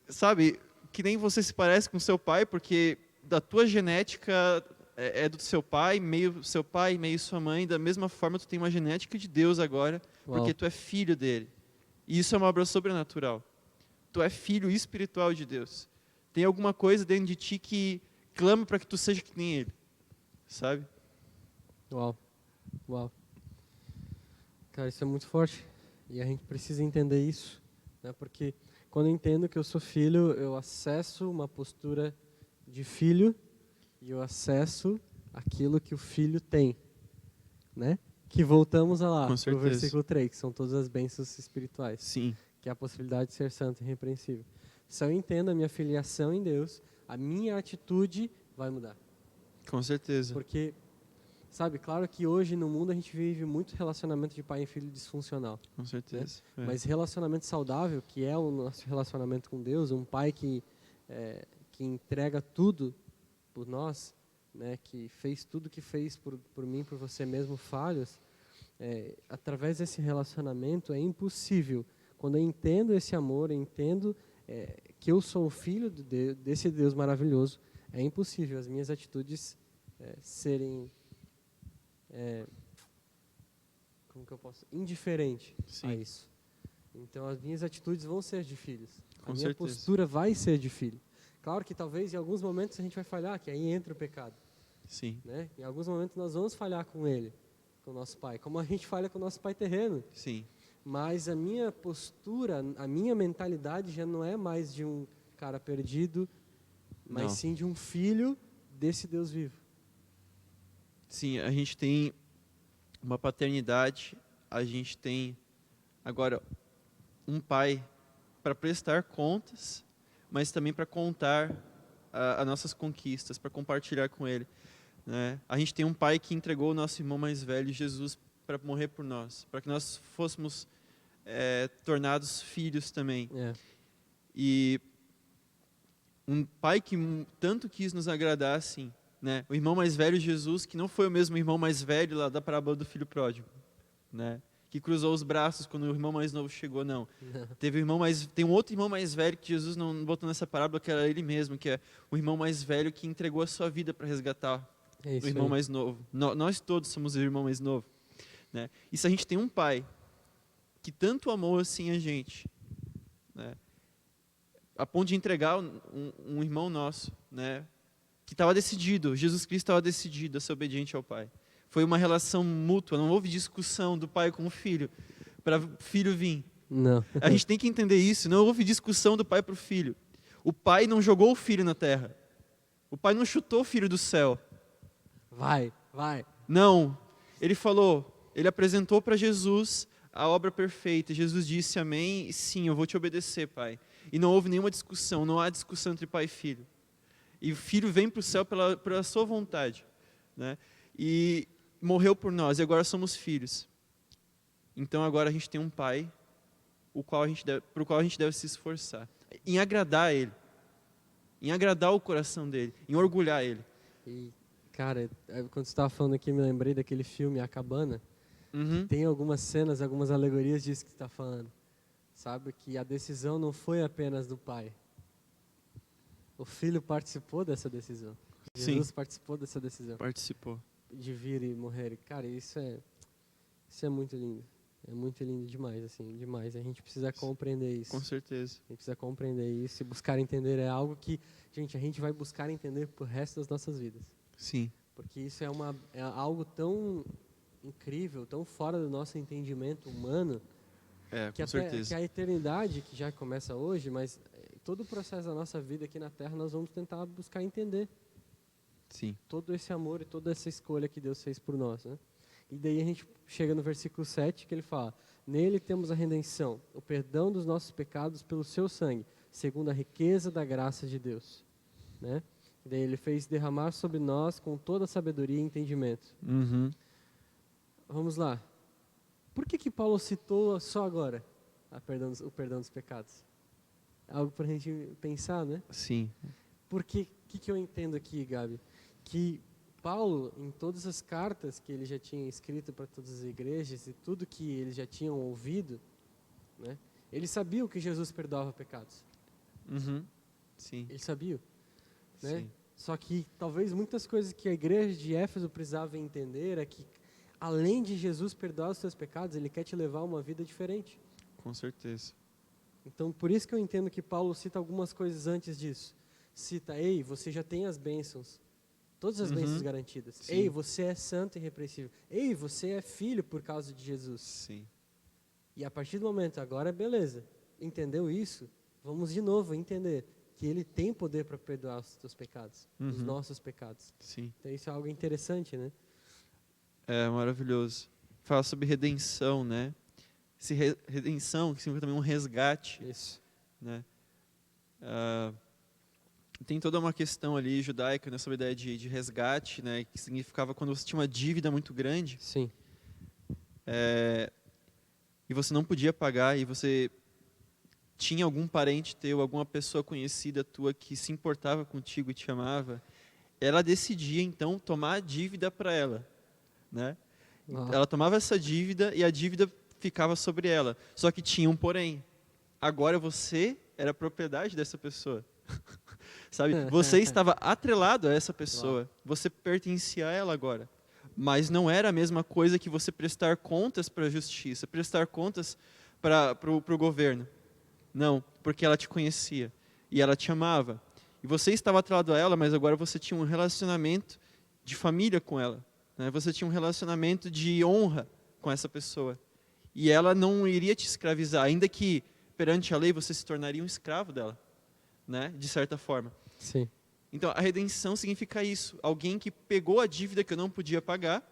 sabe, que nem você se parece com seu pai, porque da tua genética é do seu pai, meio sua mãe. Da mesma forma, tu tem uma genética de Deus agora, porque tu é filho dele. E isso é uma obra sobrenatural. Tu é filho espiritual de Deus. Tem alguma coisa dentro de ti que clama para que tu seja que nem ele. Sabe? Uau. Cara, isso é muito forte. E a gente precisa entender isso, né? Porque quando eu entendo que eu sou filho, eu acesso uma postura de filho e eu acesso aquilo que o filho tem, né? Que voltamos lá, para o versículo 3, que são todas as bênçãos espirituais. Sim. Que é a possibilidade de ser santo e irrepreensível. Se eu entendo a minha filiação em Deus, a minha atitude vai mudar. Com certeza. Porque, sabe, claro que hoje no mundo a gente vive muito relacionamento de pai e filho disfuncional. Com certeza. Né? Mas relacionamento saudável, que é o nosso relacionamento com Deus, um pai que entrega tudo por nós, né, que fez tudo que fez por mim, por você mesmo, falhas, através desse relacionamento é impossível. Quando eu entendo esse amor, eu entendo que eu sou o filho desse Deus maravilhoso, é impossível as minhas atitudes serem, como que eu posso, indiferente a isso. Então as minhas atitudes vão ser de filhos. A minha postura vai ser de filho. Claro que talvez em alguns momentos a gente vai falhar, que aí entra o pecado. Sim. Né? Em alguns momentos nós vamos falhar com ele, com o nosso pai, como a gente falha com o nosso pai terreno. Sim. Mas a minha postura, a minha mentalidade já não é mais de um cara perdido, mas sim de um filho desse Deus vivo. Sim, a gente tem uma paternidade, a gente tem agora um pai para prestar contas, mas também para contar as nossas conquistas, para compartilhar com ele. Né? A gente tem um pai que entregou o nosso irmão mais velho, Jesus, para morrer por nós, para que nós fôssemos tornados filhos também. E um pai que tanto quis nos agradar assim, né? O irmão mais velho, Jesus, que não foi o mesmo irmão mais velho lá da parábola do filho pródigo, né? Que cruzou os braços quando o irmão mais novo chegou, não. Tem um outro irmão mais velho que Jesus não botou nessa parábola, que era ele mesmo, que é o irmão mais velho que entregou a sua vida para resgatar o irmão mais novo. Nós todos somos o irmão mais novo, né? E se a gente tem um pai que tanto amou assim a gente, né, a ponto de entregar um irmão nosso, né, que estava decidido, Jesus Cristo estava decidido a ser obediente ao Pai. Foi uma relação mútua, não houve discussão do pai com o filho, para o filho vir. Não. A gente tem que entender isso, não houve discussão do pai para o filho. O pai não jogou o filho na terra. O pai não chutou o filho do céu. Vai. Não, ele falou, ele apresentou para Jesus a obra perfeita. Jesus disse amém, e sim, eu vou te obedecer, Pai. E não houve nenhuma discussão, não há discussão entre pai e filho. E o filho vem para o céu pela sua vontade, né? E morreu por nós, e agora somos filhos. Então agora a gente tem um pai, para o qual a gente deve se esforçar, em agradar ele, em agradar o coração dele, em orgulhar ele. E, cara, quando você estava falando aqui, me lembrei daquele filme A Cabana. Uhum. Tem algumas cenas, algumas alegorias disso que você está falando. Sabe, que a decisão não foi apenas do pai. O filho participou dessa decisão. Jesus participou dessa decisão. Participou. De vir e morrer. Cara, isso é muito lindo. É muito lindo demais, assim, demais. A gente precisa compreender isso. Com certeza. A gente precisa compreender isso e buscar entender. É algo que, gente, a gente vai buscar entender pro resto das nossas vidas. Sim. Porque isso é algo tão incrível, tão fora do nosso entendimento humano, Com certeza. que a eternidade, que já começa hoje, mas todo o processo da nossa vida aqui na Terra, nós vamos tentar buscar entender. Sim. Todo esse amor e toda essa escolha que Deus fez por nós, né? E daí a gente chega no versículo 7, que ele fala: nele temos a redenção, o perdão dos nossos pecados pelo seu sangue, segundo a riqueza da graça de Deus, né? E daí ele fez derramar sobre nós com toda a sabedoria e entendimento. Uhum. Vamos lá. Por que Paulo citou só agora o perdão dos pecados? Algo para a gente pensar, né? Sim. Porque o que eu entendo aqui, Gabi? Que Paulo, em todas as cartas que ele já tinha escrito para todas as igrejas e tudo que eles já tinham ouvido, né? Ele sabia que Jesus perdoava pecados. Uhum. Sim. Ele sabia, né? Sim. Só que talvez muitas coisas que a igreja de Éfeso precisava entender é que, além de Jesus perdoar os seus pecados, ele quer te levar a uma vida diferente. Com certeza. Então, por isso que eu entendo que Paulo cita algumas coisas antes disso. Cita: ei, você já tem as bênçãos. Todas as bênçãos garantidas. Sim. Ei, você é santo e irrepreensível. Ei, você é filho por causa de Jesus. Sim. E a partir do momento, agora beleza, entendeu isso? Vamos de novo entender que ele tem poder para perdoar os teus pecados, os nossos pecados. Sim. Então isso é algo interessante, né? É maravilhoso. Fala sobre redenção, né? Redenção, que significa também um resgate, Isso. né? Tem toda uma questão ali judaica, né, sobre a ideia de resgate, né, que significava quando você tinha uma dívida muito grande, Sim. e você não podia pagar, e você tinha algum parente teu, alguma pessoa conhecida tua que se importava contigo e te amava, ela decidia então tomar a dívida para ela, né? Ela tomava essa dívida e a dívida ficava sobre ela. Só que tinha um porém. Agora você era propriedade dessa pessoa. Sabe? Você estava atrelado a essa pessoa. Você pertencia a ela agora. Mas não era a mesma coisa que você prestar contas para a justiça, prestar contas para o governo. Não, porque ela te conhecia e ela te amava. E você estava atrelado a ela, mas agora você tinha um relacionamento de família com ela, né? Você tinha um relacionamento de honra com essa pessoa. E ela não iria te escravizar, ainda que perante a lei você se tornaria um escravo dela, né? De certa forma. Sim. Então, a redenção significa isso. Alguém que pegou a dívida que eu não podia pagar.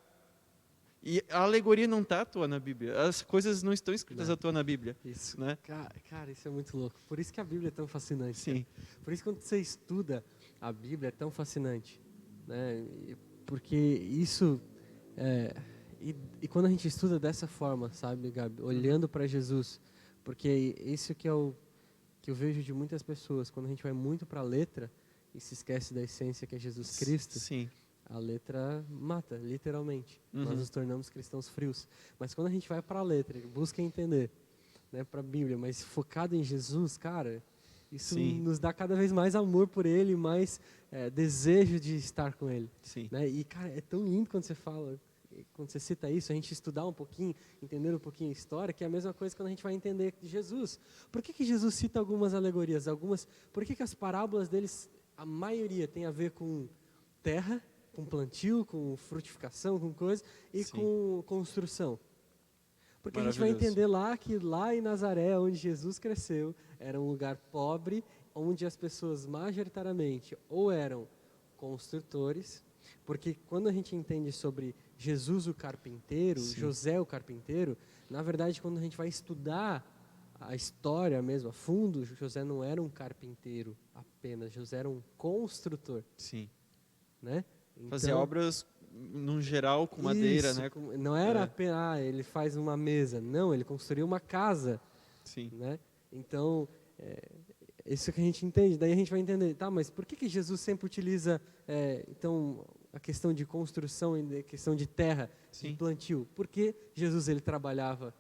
E a alegoria não está à toa na Bíblia. As coisas não estão escritas à toa na Bíblia. Isso. Né? Cara, isso é muito louco. Por isso que a Bíblia é tão fascinante. Sim. Cara. Por isso que quando você estuda a Bíblia é tão fascinante. Né? Porque isso... E quando a gente estuda dessa forma, sabe, Gabi? Olhando para Jesus. Porque isso que eu vejo de muitas pessoas. Quando a gente vai muito para a letra e se esquece da essência que é Jesus Cristo... Sim. A letra mata, literalmente. Nós nos tornamos cristãos frios. Mas quando a gente vai para a letra, busca entender, né, para a Bíblia, mas focado em Jesus, cara, isso nos dá cada vez mais amor por Ele, mais desejo de estar com Ele. Sim. Né? E, cara, é tão lindo quando você fala, quando você cita isso, a gente estudar um pouquinho, entender um pouquinho a história, que é a mesma coisa quando a gente vai entender de Jesus. Por que Jesus cita algumas alegorias? Por que as parábolas deles, a maioria, tem a ver com terra, com plantio, com frutificação, com coisa, e com construção. Porque a gente vai entender que lá em Nazaré, onde Jesus cresceu, era um lugar pobre, onde as pessoas majoritariamente ou eram construtores, porque quando a gente entende sobre Jesus o carpinteiro, Sim. José o carpinteiro, na verdade, quando a gente vai estudar a história mesmo a fundo, José não era um carpinteiro apenas, José era um construtor, Sim. né? Fazia Então, obras, no geral, com madeira, isso, né? não era É. apenas, ele faz uma mesa, não, ele construiu uma casa, Sim. né? Então, isso que a gente entende. Daí a gente vai entender, tá, mas por que Jesus sempre utiliza, então, a questão de construção e a questão de terra, de Sim. plantio? Porque Jesus, ele trabalhava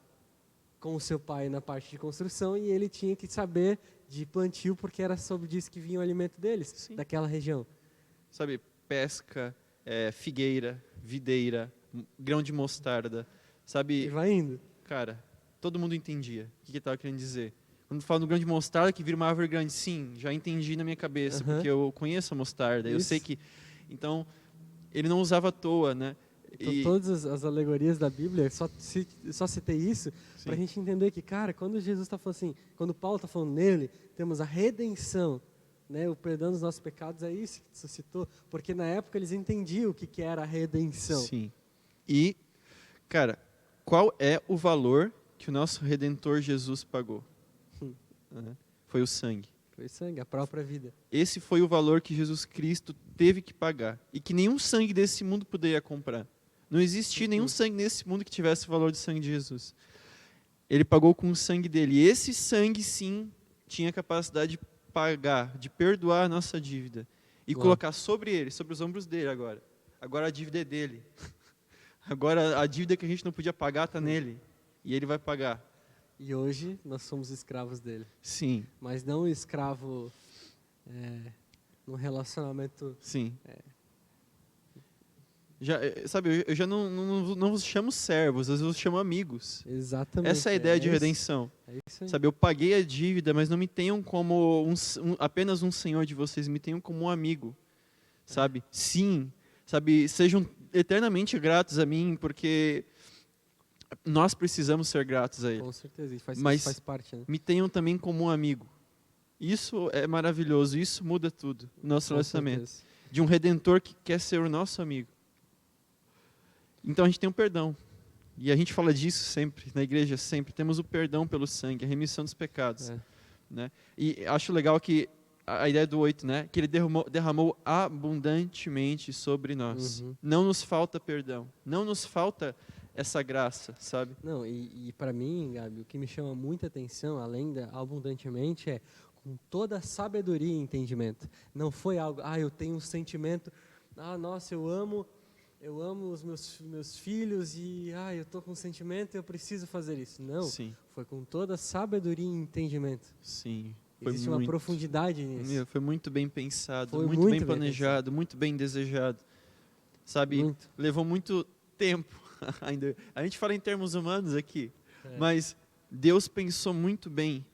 com o seu pai na parte de construção e ele tinha que saber de plantio porque era sobre disso que vinha o alimento deles, Sim. daquela região. Sabe, pesca, figueira, videira, grão de mostarda, E sabe, vai indo. cara, todo mundo entendia o que ele estava querendo dizer. Quando fala no grão de mostarda que vira uma árvore grande, sim, já entendi na minha cabeça, Aham. porque eu conheço a mostarda, eu Isso. sei que... Então, ele não usava à toa, né? Então, E- todas as alegorias da Bíblia, só citei isso Sim. para a gente entender que, cara, quando Jesus está falando assim, quando Paulo está falando nele, temos a redenção, né, o perdão dos nossos pecados, é isso que suscitou, porque na época eles entendiam o que era a redenção. Sim. E, cara, qual é o valor que o nosso Redentor Jesus pagou? Né? Foi o sangue. Foi sangue, a própria vida. Esse foi o valor que Jesus Cristo teve que pagar. E que nenhum sangue desse mundo poderia comprar. Não existia nenhum sangue nesse mundo que tivesse o valor do sangue de Jesus. Ele pagou com o sangue dele. E esse sangue, sim, tinha capacidade de pagar, de perdoar a nossa dívida. E Uau. colocar sobre ele, sobre os ombros dele agora. Agora a dívida é dele. Agora a dívida que a gente não podia pagar está nele. E ele vai pagar. E hoje nós somos escravos dele. Sim, Mas não escravo num relacionamento. sim. Já, sabe, eu já não vos chamo servos, eu vos chamo amigos. Exatamente. Essa é a ideia de isso. redenção. É isso aí. Sabe, eu paguei a dívida, mas não me tenham como apenas um senhor de vocês, me tenham como um amigo. Sabe? Sim. Sabe, sejam eternamente gratos a mim, porque nós precisamos ser gratos a ele. Com certeza, e Mas- faz parte, né? Me tenham também como um amigo. Isso é maravilhoso, isso muda tudo, o nosso Com relacionamento. certeza. De um redentor que quer ser o nosso amigo. Então a gente tem o perdão. E a gente fala disso sempre, na igreja sempre. Temos o perdão pelo sangue, a remissão dos pecados. É. Né? E acho legal que a ideia do 8, né? Que ele derramou abundantemente sobre nós. Uhum. Não nos falta perdão. Não nos falta essa graça, sabe? Não, e para mim, Gabi, o que me chama muita atenção, além da abundantemente, é com toda a sabedoria e entendimento. Não foi algo, eu tenho um sentimento, nossa, eu amo os meus filhos e eu estou com um sentimento e eu preciso fazer isso. Não, Sim, foi com toda a sabedoria e entendimento. sim. Foi Existe uma muito, profundidade nisso. foi muito bem pensado, Foi muito muito bem bem planejado, muito bem desejado. Sabe? Muito. Levou muito tempo ainda. A gente fala em termos humanos aqui, É. mas Deus pensou muito bem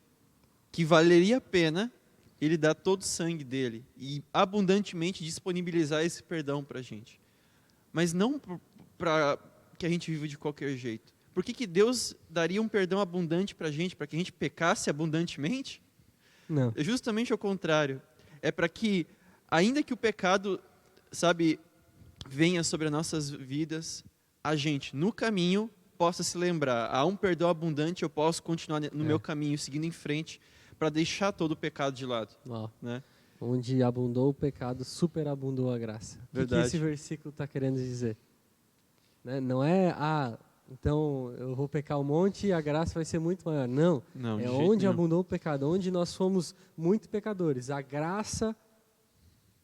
que valeria a pena ele dar todo o sangue dele e abundantemente disponibilizar esse perdão para a gente. Mas não para que a gente viva de qualquer jeito. Por que Deus daria um perdão abundante para a gente? Para que a gente pecasse abundantemente? Não. É justamente ao contrário. É para que, ainda que o pecado, sabe, venha sobre as nossas vidas, a gente, no caminho, possa se lembrar, há um perdão abundante, eu posso continuar no meu caminho, seguindo em frente, para deixar todo o pecado de lado. Ó, Né? onde abundou o pecado, superabundou a graça. O que Verdade. esse versículo está querendo dizer? Né? Não é, então eu vou pecar um monte e a graça vai ser muito maior. Não, Não, de é jeito onde nenhum. abundou o pecado, onde nós fomos muito pecadores. A graça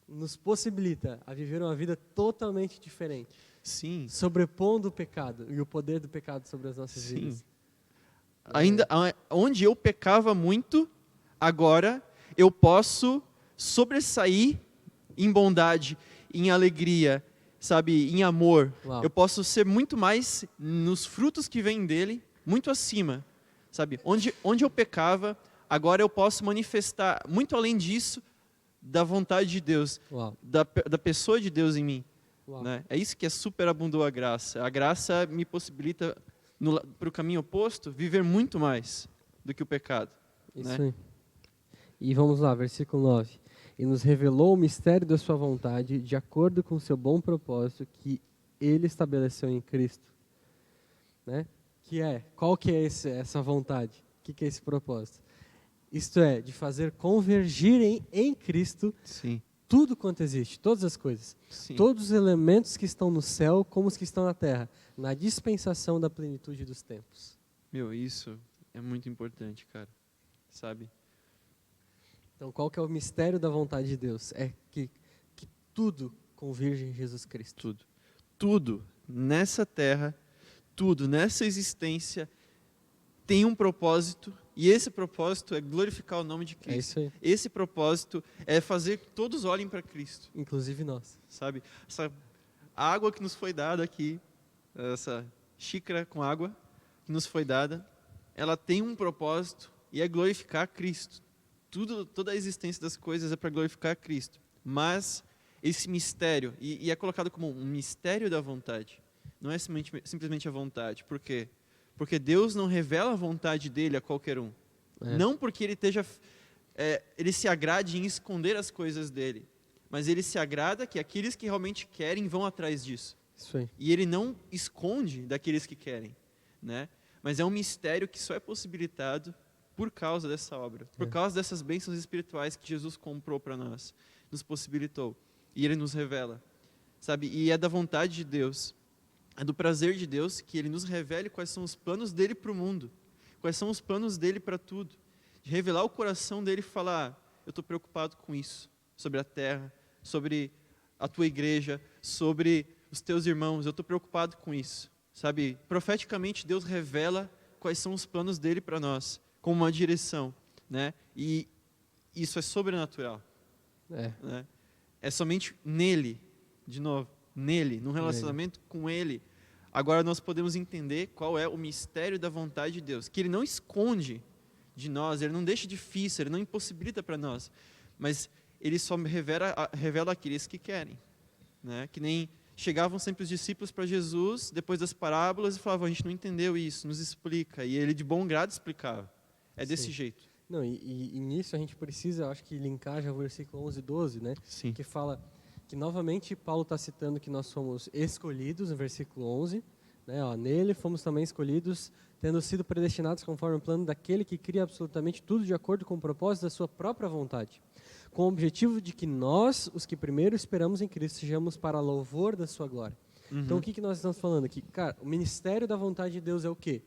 nos possibilita a viver uma vida totalmente diferente, Sim. sobrepondo o pecado e o poder do pecado sobre as nossas Sim. vidas. Ainda onde eu pecava muito, agora eu posso sobressair em bondade, em alegria, sabe, em amor. Uau. Eu posso ser muito mais nos frutos que vêm dele, muito acima, sabe? Onde eu pecava, agora eu posso manifestar muito além disso da vontade de Deus, Uau. da pessoa de Deus em mim. Uau. Né? É isso que superabundou a graça. A graça me possibilita, para o caminho oposto, viver muito mais do que o pecado. Isso né? aí. E vamos lá, versículo 9. E nos revelou o mistério da sua vontade, de acordo com o seu bom propósito, que Ele estabeleceu em Cristo, né? Qual que é essa vontade? O que é esse propósito? Isto é, de fazer convergirem em Cristo Sim. tudo quanto existe, todas as coisas. Sim. Todos os elementos que estão no céu, como os que estão na terra, na dispensação da plenitude dos tempos. Meu, isso é muito importante, cara. Sabe? Então, qual que é o mistério da vontade de Deus? É que tudo converge em Jesus Cristo. Tudo. Tudo nessa terra, tudo nessa existência tem um propósito, e esse propósito é glorificar o nome de Cristo. É isso aí. Esse propósito é fazer que todos olhem para Cristo, Inclusive nós. sabe? Essa água que nos foi dada aqui, essa xícara com água que nos foi dada, ela tem um propósito e é glorificar Cristo. Toda a existência das coisas é para glorificar Cristo. Mas esse mistério, e é colocado como um mistério da vontade, não é simplesmente a vontade. Por quê? Porque Deus não revela a vontade dele a qualquer um. Não porque ele se agrade em esconder as coisas dele, mas ele se agrada que aqueles que realmente querem vão atrás disso. Isso aí. E ele não esconde daqueles que querem, né? Mas é um mistério que só é possibilitado por causa dessa obra, por causa dessas bênçãos espirituais que Jesus comprou para nós, nos possibilitou. E ele nos revela, sabe? E é da vontade de Deus, é do prazer de Deus que ele nos revele quais são os planos dele para o mundo, quais são os planos dele para tudo. De revelar o coração dele e falar, eu estou preocupado com isso, sobre a terra, sobre a tua igreja, sobre os teus irmãos, eu estou preocupado com isso. Sabe, profeticamente Deus revela quais são os planos dele para nós, como uma direção, né? E isso é sobrenatural. Né? É somente nele, de novo, nele, num relacionamento com ele. Agora nós podemos entender qual é o mistério da vontade de Deus, que ele não esconde de nós, ele não deixa difícil, ele não impossibilita para nós, mas ele só revela aqueles que querem, né? Que nem chegavam sempre os discípulos para Jesus, depois das parábolas, e falavam, a gente não entendeu isso, nos explica. E ele de bom grado explicava. É desse jeito. Não, e nisso a gente precisa, acho que linkar já o versículo 11 e 12, né? Sim. Que fala que novamente Paulo está citando que nós somos escolhidos, no versículo 11, né? Ó, nele fomos também escolhidos, tendo sido predestinados conforme o plano daquele que cria absolutamente tudo de acordo com o propósito da sua própria vontade, com o objetivo de que nós, os que primeiro esperamos em Cristo, sejamos para louvor da sua glória. Então, o que nós estamos falando aqui? Cara, o ministério da vontade de Deus é o quê?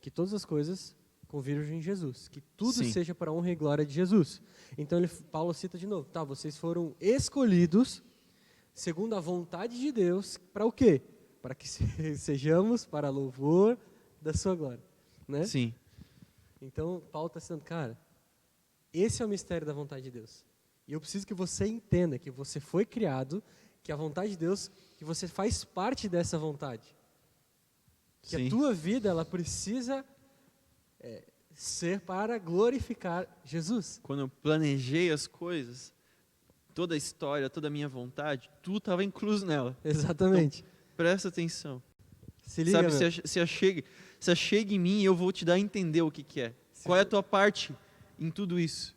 Que todas as coisas convirjam em Jesus, que tudo seja para a honra e glória de Jesus. Então, Paulo cita de novo, tá, vocês foram escolhidos segundo a vontade de Deus, para o quê? Para que sejamos para louvor da sua glória, né? Sim. Então, Paulo está dizendo, cara, esse é o mistério da vontade de Deus. E eu preciso que você entenda que você foi criado, que a vontade de Deus, que você faz parte dessa vontade. Que a tua vida, ela precisa ser para glorificar Jesus. Quando eu planejei as coisas, toda a história, toda a minha vontade, tudo estava incluso nela. Exatamente. Então, presta atenção. Se liga, sabe, se achegue em mim e eu vou te dar a entender o que é. Qual é a tua parte em tudo isso?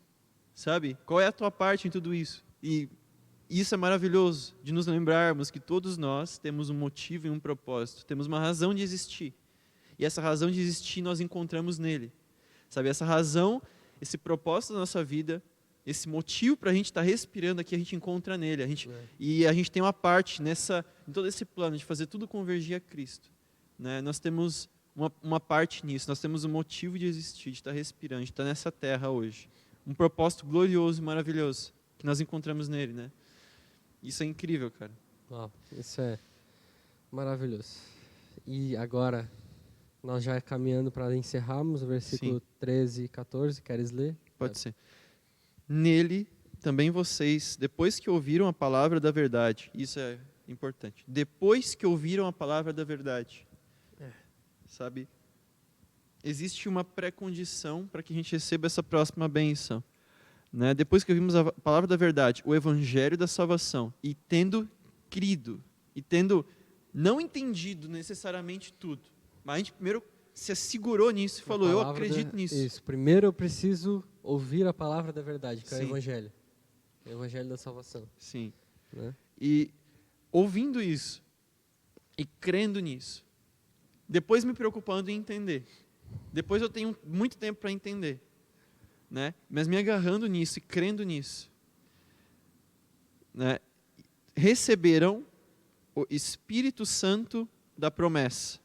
Sabe? Qual é a tua parte em tudo isso? E isso é maravilhoso, de nos lembrarmos que todos nós temos um motivo e um propósito, temos uma razão de existir. E essa razão de existir nós encontramos nele. Sabe, essa razão, esse propósito da nossa vida, esse motivo para a gente estar respirando aqui, a gente encontra nele. E a gente tem uma parte em todo esse plano de fazer tudo convergir a Cristo. Né? Nós temos uma parte nisso, nós temos um motivo de existir, de estar respirando, de estar nessa terra hoje. Um propósito glorioso e maravilhoso que nós encontramos nele. Né? Isso é incrível, cara. Uau, isso é maravilhoso. E agora, nós já caminhando para encerrarmos o versículo 13 e 14, queres ler? Pode ser. Nele, também vocês, depois que ouviram a palavra da verdade, isso é importante, depois que ouviram a palavra da verdade, sabe, existe uma pré-condição para que a gente receba essa próxima bênção. Né? Depois que ouvimos a palavra da verdade, o evangelho da salvação, e tendo crido, e tendo não entendido necessariamente tudo, mas a gente primeiro se assegurou nisso e falou, eu acredito nisso. Isso, primeiro eu preciso ouvir a palavra da verdade, que é o evangelho da salvação. Sim. Né? E ouvindo isso, e crendo nisso. Depois me preocupando em entender. Depois eu tenho muito tempo para entender, né? Mas me agarrando nisso e crendo nisso, né? Receberão o Espírito Santo da promessa.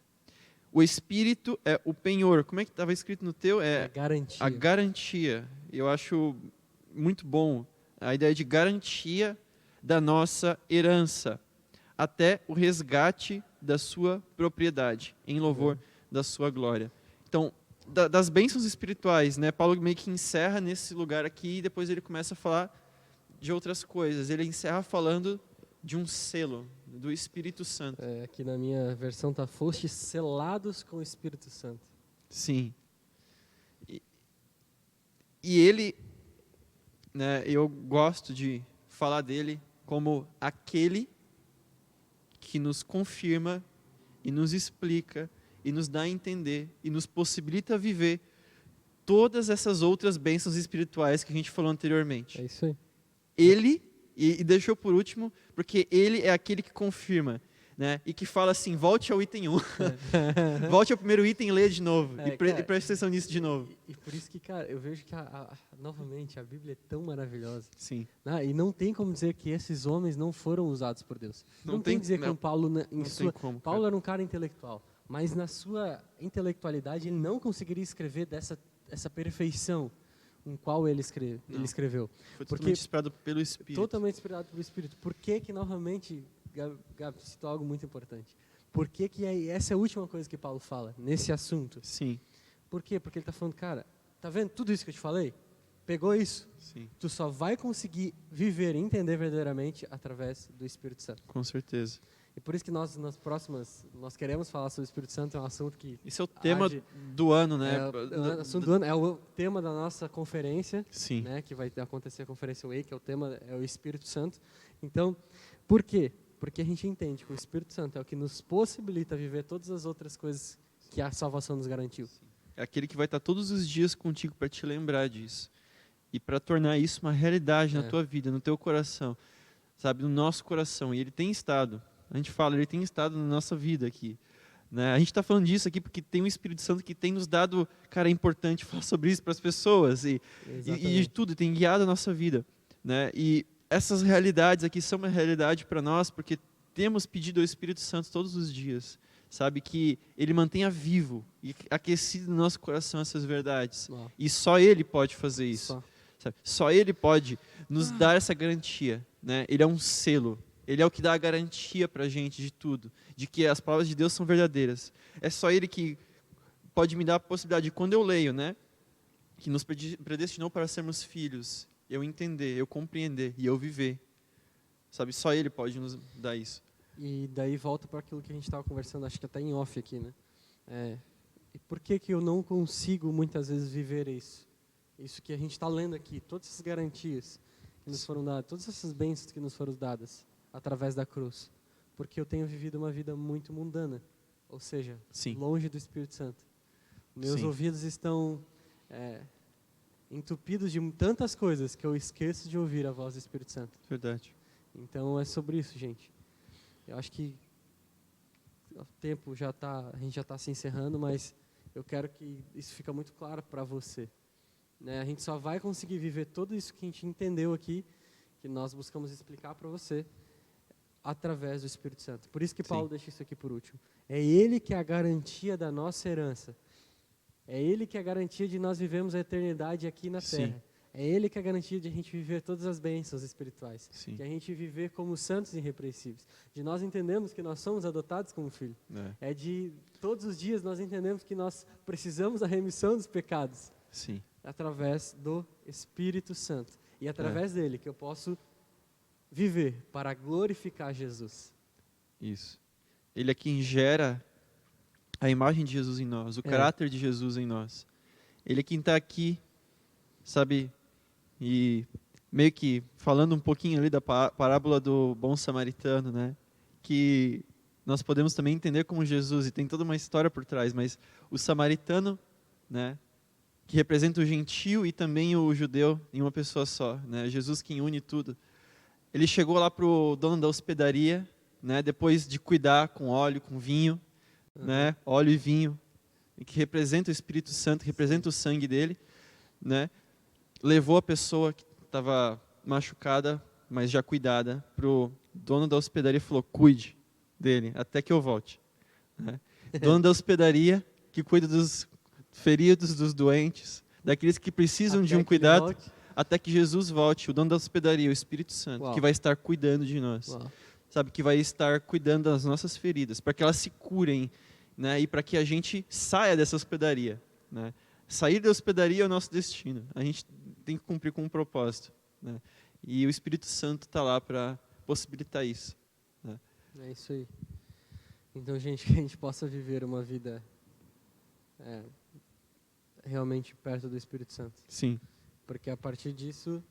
O Espírito é o penhor. Como é que estava escrito no teu? É garantia. A garantia. Eu acho muito bom a ideia de garantia da nossa herança, até o resgate da sua propriedade, em louvor da sua glória. Então, das bênçãos espirituais, né? Paulo meio que encerra nesse lugar aqui e depois ele começa a falar de outras coisas. Ele encerra falando de um selo do Espírito Santo. Aqui na minha versão está: fostes selados com o Espírito Santo. Sim. E ele, né, eu gosto de falar dele como aquele que nos confirma e nos explica e nos dá a entender e nos possibilita viver todas essas outras bênçãos espirituais que a gente falou anteriormente. É isso aí. Ele, e deixou por último, porque ele é aquele que confirma, né? E que fala assim: volte ao item 1. Volte ao primeiro item e leia de novo. E preste atenção nisso de novo. E por isso que, cara, eu vejo que, novamente, a Bíblia é tão maravilhosa. Sim. E não tem como dizer que esses homens não foram usados por Deus. Não tem que dizer que Paulo, Paulo era um cara intelectual, mas na sua intelectualidade ele não conseguiria escrever essa perfeição com qual ele escreveu. Foi totalmente inspirado pelo Espírito. Totalmente inspirado pelo Espírito. Por que novamente, Gabi citou algo muito importante. Por que essa é a última coisa que Paulo fala nesse assunto? Sim. Por quê? Porque ele está falando, cara, tá vendo tudo isso que eu te falei? Pegou isso? Sim. Tu só vai conseguir viver e entender verdadeiramente através do Espírito Santo. Com certeza. E por isso que nós queremos falar sobre o Espírito Santo, é um assunto que... Esse é o tema do ano, né? O assunto do ano, é o tema da nossa conferência. Sim. Né, que vai acontecer a Conferência Way, que é o tema, é o Espírito Santo. Então, por quê? Porque a gente entende que o Espírito Santo é o que nos possibilita viver todas as outras coisas que a salvação nos garantiu. É aquele que vai estar todos os dias contigo para te lembrar disso. E para tornar isso uma realidade na tua vida, no teu coração. Sabe, no nosso coração. E ele tem estado. A gente fala, ele tem estado na nossa vida aqui. Né? A gente está falando disso aqui porque tem um Espírito Santo que tem nos dado... Cara, é importante falar sobre isso para as pessoas. E de tudo, tem guiado a nossa vida. Né? E essas realidades aqui são uma realidade para nós porque temos pedido ao Espírito Santo todos os dias. Sabe, que ele mantenha vivo e aquecido no nosso coração essas verdades. E só ele pode fazer isso. Só ele pode nos dar essa garantia. Né? Ele é um selo. Ele é o que dá a garantia para a gente de tudo, de que as palavras de Deus são verdadeiras. É só Ele que pode me dar a possibilidade de, quando eu leio, né, que nos predestinou para sermos filhos, eu entender, eu compreender e eu viver. Sabe, só Ele pode nos dar isso. E daí volta para aquilo que a gente estava conversando, acho que até em off aqui, né? E por que eu não consigo muitas vezes viver isso? Isso que a gente está lendo aqui, todas essas garantias que nos foram dadas, todas essas bênçãos que nos foram dadas através da cruz, porque eu tenho vivido uma vida muito mundana, ou seja, longe do Espírito Santo. Meus ouvidos estão entupidos de tantas coisas que eu esqueço de ouvir a voz do Espírito Santo. Verdade. Então é sobre isso, gente. Eu acho que o tempo a gente já está se encerrando, mas eu quero que isso fique muito claro para você. Né? A gente só vai conseguir viver tudo isso que a gente entendeu aqui, que nós buscamos explicar para você, através do Espírito Santo. Por isso que Paulo deixa isso aqui por último. É Ele que é a garantia da nossa herança. É Ele que é a garantia de nós vivemos a eternidade aqui na Terra. É Ele que é a garantia de a gente viver todas as bênçãos espirituais. De a gente viver como santos e irrepreensíveis. De nós entendermos que nós somos adotados como filho. É de todos os dias nós entendemos que nós precisamos da remissão dos pecados. Através do Espírito Santo. E através dele que eu posso viver para glorificar Jesus. Isso. Ele é quem gera a imagem de Jesus em nós, o caráter de Jesus em nós. Ele é quem está aqui, sabe, e meio que falando um pouquinho ali da parábola do bom samaritano, né, que nós podemos também entender como Jesus, e tem toda uma história por trás, mas o samaritano, né, que representa o gentio e também o judeu em uma pessoa só, né, Jesus quem une tudo. Ele chegou lá para o dono da hospedaria né? Depois de cuidar com óleo, com vinho, né? Óleo e vinho, que representa o Espírito Santo, que representa o sangue dele, né? Levou a pessoa que estava machucada, mas já cuidada, para o dono da hospedaria e falou: cuide dele até que eu volte. Né? Dono da hospedaria que cuida dos feridos, dos doentes, daqueles que precisam de um cuidado, até que Jesus volte. O dono da hospedaria, o Espírito Santo, Uau. que vai estar cuidando de nós. Uau. Sabe, que vai estar cuidando das nossas feridas, para que elas se curem, né? E para que a gente saia dessa hospedaria. Né? Sair da hospedaria é o nosso destino. A gente tem que cumprir com um propósito. Né? E o Espírito Santo está lá para possibilitar isso. Né? É isso aí. Então, gente, que a gente possa viver uma vida realmente perto do Espírito Santo. Sim. Porque a partir disso,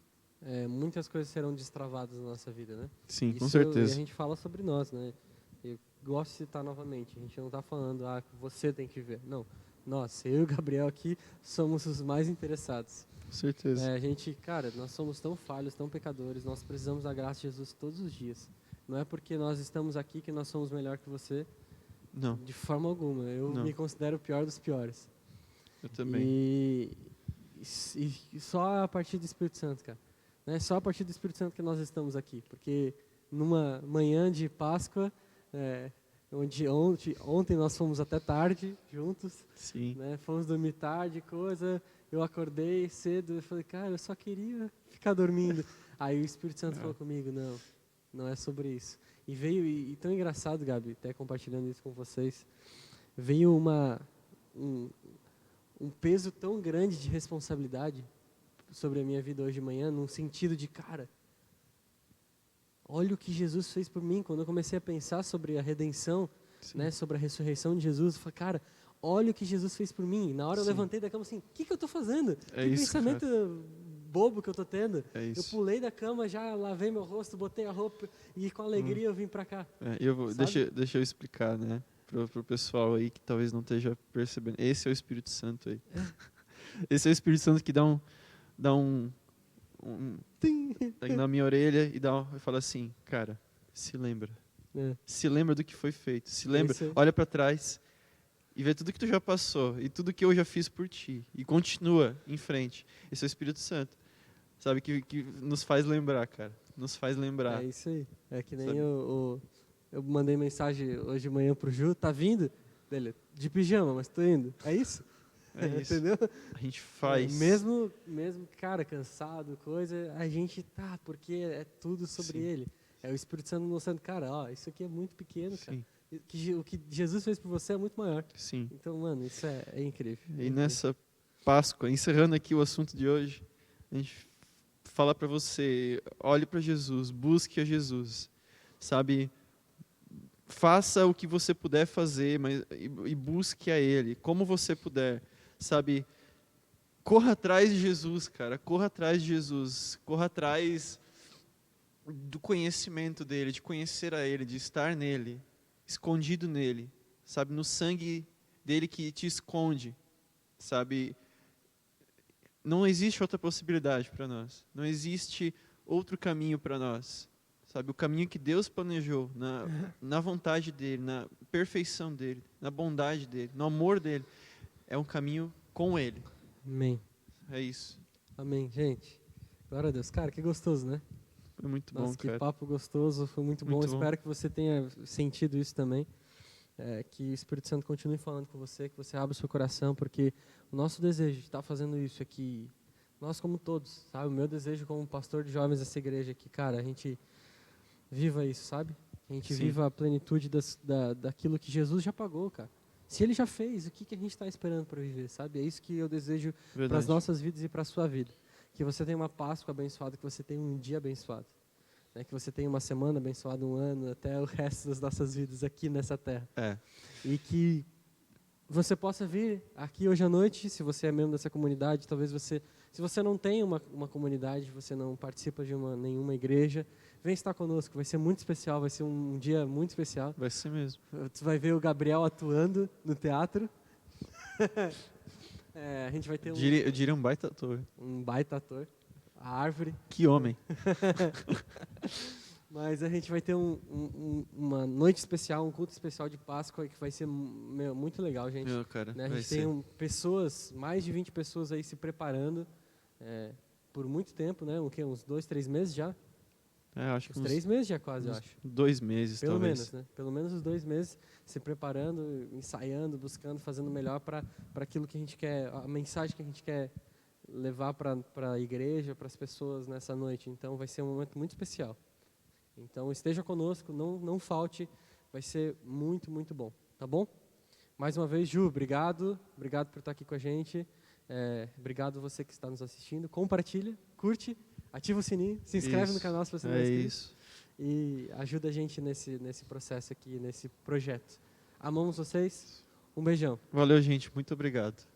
muitas coisas serão destravadas na nossa vida, né? Sim, com Isso, certeza. E a gente fala sobre nós, né? Eu gosto de citar novamente, a gente não está falando, você tem que ver. Não, nós, eu e o Gabriel aqui, somos os mais interessados. Com certeza. Cara, nós somos tão falhos, tão pecadores, nós precisamos da graça de Jesus todos os dias. Não é porque nós estamos aqui que nós somos melhor que você, Não, de forma alguma. Eu Não. me considero o pior dos piores. eu também. E só a partir do Espírito Santo, cara. Né? Só a partir do Espírito Santo que nós estamos aqui. Porque numa manhã de Páscoa, onde ontem nós fomos até tarde juntos, Sim. né? Fomos dormir tarde, coisa. Eu acordei cedo e falei, cara, eu só queria ficar dormindo. Aí o Espírito Santo falou comigo, não é sobre isso. E veio, e tão engraçado, Gabi, até compartilhando isso com vocês, veio um peso tão grande de responsabilidade sobre a minha vida hoje de manhã, num sentido de, cara, olha o que Jesus fez por mim. Quando eu comecei a pensar sobre a redenção, né, sobre a ressurreição de Jesus, eu falei, cara, olha o que Jesus fez por mim. Na hora eu levantei da cama assim, o que eu estou fazendo? É que isso, pensamento bobo que eu estou tendo. É isso. Eu pulei da cama, já lavei meu rosto, botei a roupa e com alegria eu vim para cá. Deixa eu explicar, né, pro pessoal aí que talvez não esteja percebendo. Esse é o Espírito Santo aí. Esse é o Espírito Santo que dá um na minha orelha e fala assim, cara, se lembra. Se lembra do que foi feito. Se lembra, olha para trás e vê tudo que tu já passou e tudo que eu já fiz por ti. E continua em frente. Esse é o Espírito Santo. Sabe, que nos faz lembrar, cara. Nos faz lembrar. É isso aí. É que nem eu mandei mensagem hoje de manhã pro Ju, tá vindo? Dele, de pijama, mas tô indo. É isso? É isso. Entendeu? A gente faz. Mesmo, cara, cansado, coisa, a gente tá, porque é tudo sobre ele. É o Espírito Santo mostrando, cara, ó, isso aqui é muito pequeno, cara. O que Jesus fez por você é muito maior. Sim. Então, mano, isso é incrível. E nessa Páscoa, encerrando aqui o assunto de hoje, a gente fala para você, olhe para Jesus, busque a Jesus, sabe? Faça o que você puder fazer, e busque a Ele, como você puder, sabe? Corra atrás de Jesus, cara, corra atrás de Jesus, corra atrás do conhecimento dEle, de conhecer a Ele, de estar nele, escondido nele, sabe? No sangue dEle que te esconde, sabe? Não existe outra possibilidade para nós, não existe outro caminho para nós. Sabe, o caminho que Deus planejou, na vontade dEle, na perfeição dEle, na bondade dEle, no amor dEle, é um caminho com Ele. Amém. É isso. Amém, gente. Glória a Deus. Cara, que gostoso, né? Foi muito Nossa, bom, cara. que papo gostoso, foi muito bom. Muito bom. Espero que você tenha sentido isso também. Que o Espírito Santo continue falando com você, que você abra o seu coração, porque o nosso desejo de estar fazendo isso aqui, nós como todos, sabe? O meu desejo como pastor de jovens dessa igreja aqui, cara, a gente viva isso, sabe? A gente viva a plenitude daquilo que Jesus já pagou, cara. Se Ele já fez, o que a gente está esperando para viver, sabe? É isso que eu desejo para as nossas vidas e para a sua vida. Que você tenha uma Páscoa abençoada, que você tenha um dia abençoado. Né? Que você tenha uma semana abençoada, um ano, até o resto das nossas vidas aqui nessa terra. E que você possa vir aqui hoje à noite, se você é membro dessa comunidade, talvez você... Se você não tem uma comunidade, você não participa de nenhuma igreja, vem estar conosco, vai ser muito especial, vai ser um dia muito especial. Vai ser mesmo. Você vai ver o Gabriel atuando no teatro. A gente vai ter Eu diria um baita ator. um baita ator, a árvore. Que homem. Mas a gente vai ter uma noite especial, um culto especial de Páscoa que vai ser muito legal, gente. Meu, cara, Né? A vai gente ser. tem pessoas, mais de 20 pessoas aí se preparando por muito tempo, né? Uns 2, 3 meses já? Acho que Uns 3 meses já quase, eu uns acho. 2 meses, Pelo talvez. menos, né? Pelo menos os 2 meses se preparando, ensaiando, buscando, fazendo o melhor para aquilo que a gente quer, a mensagem que a gente quer levar para a igreja, para as pessoas nessa noite. Então vai ser um momento muito especial. Então esteja conosco, não falte, vai ser muito, muito bom, tá bom? Mais uma vez, Ju, obrigado por estar aqui com a gente. Obrigado você que está nos assistindo. Compartilha, curte, ativa o sininho, se inscreve no canal se você não é inscrito. Isso. E ajuda a gente nesse processo aqui, nesse projeto. Amamos vocês. Um beijão. Valeu, gente. Muito obrigado.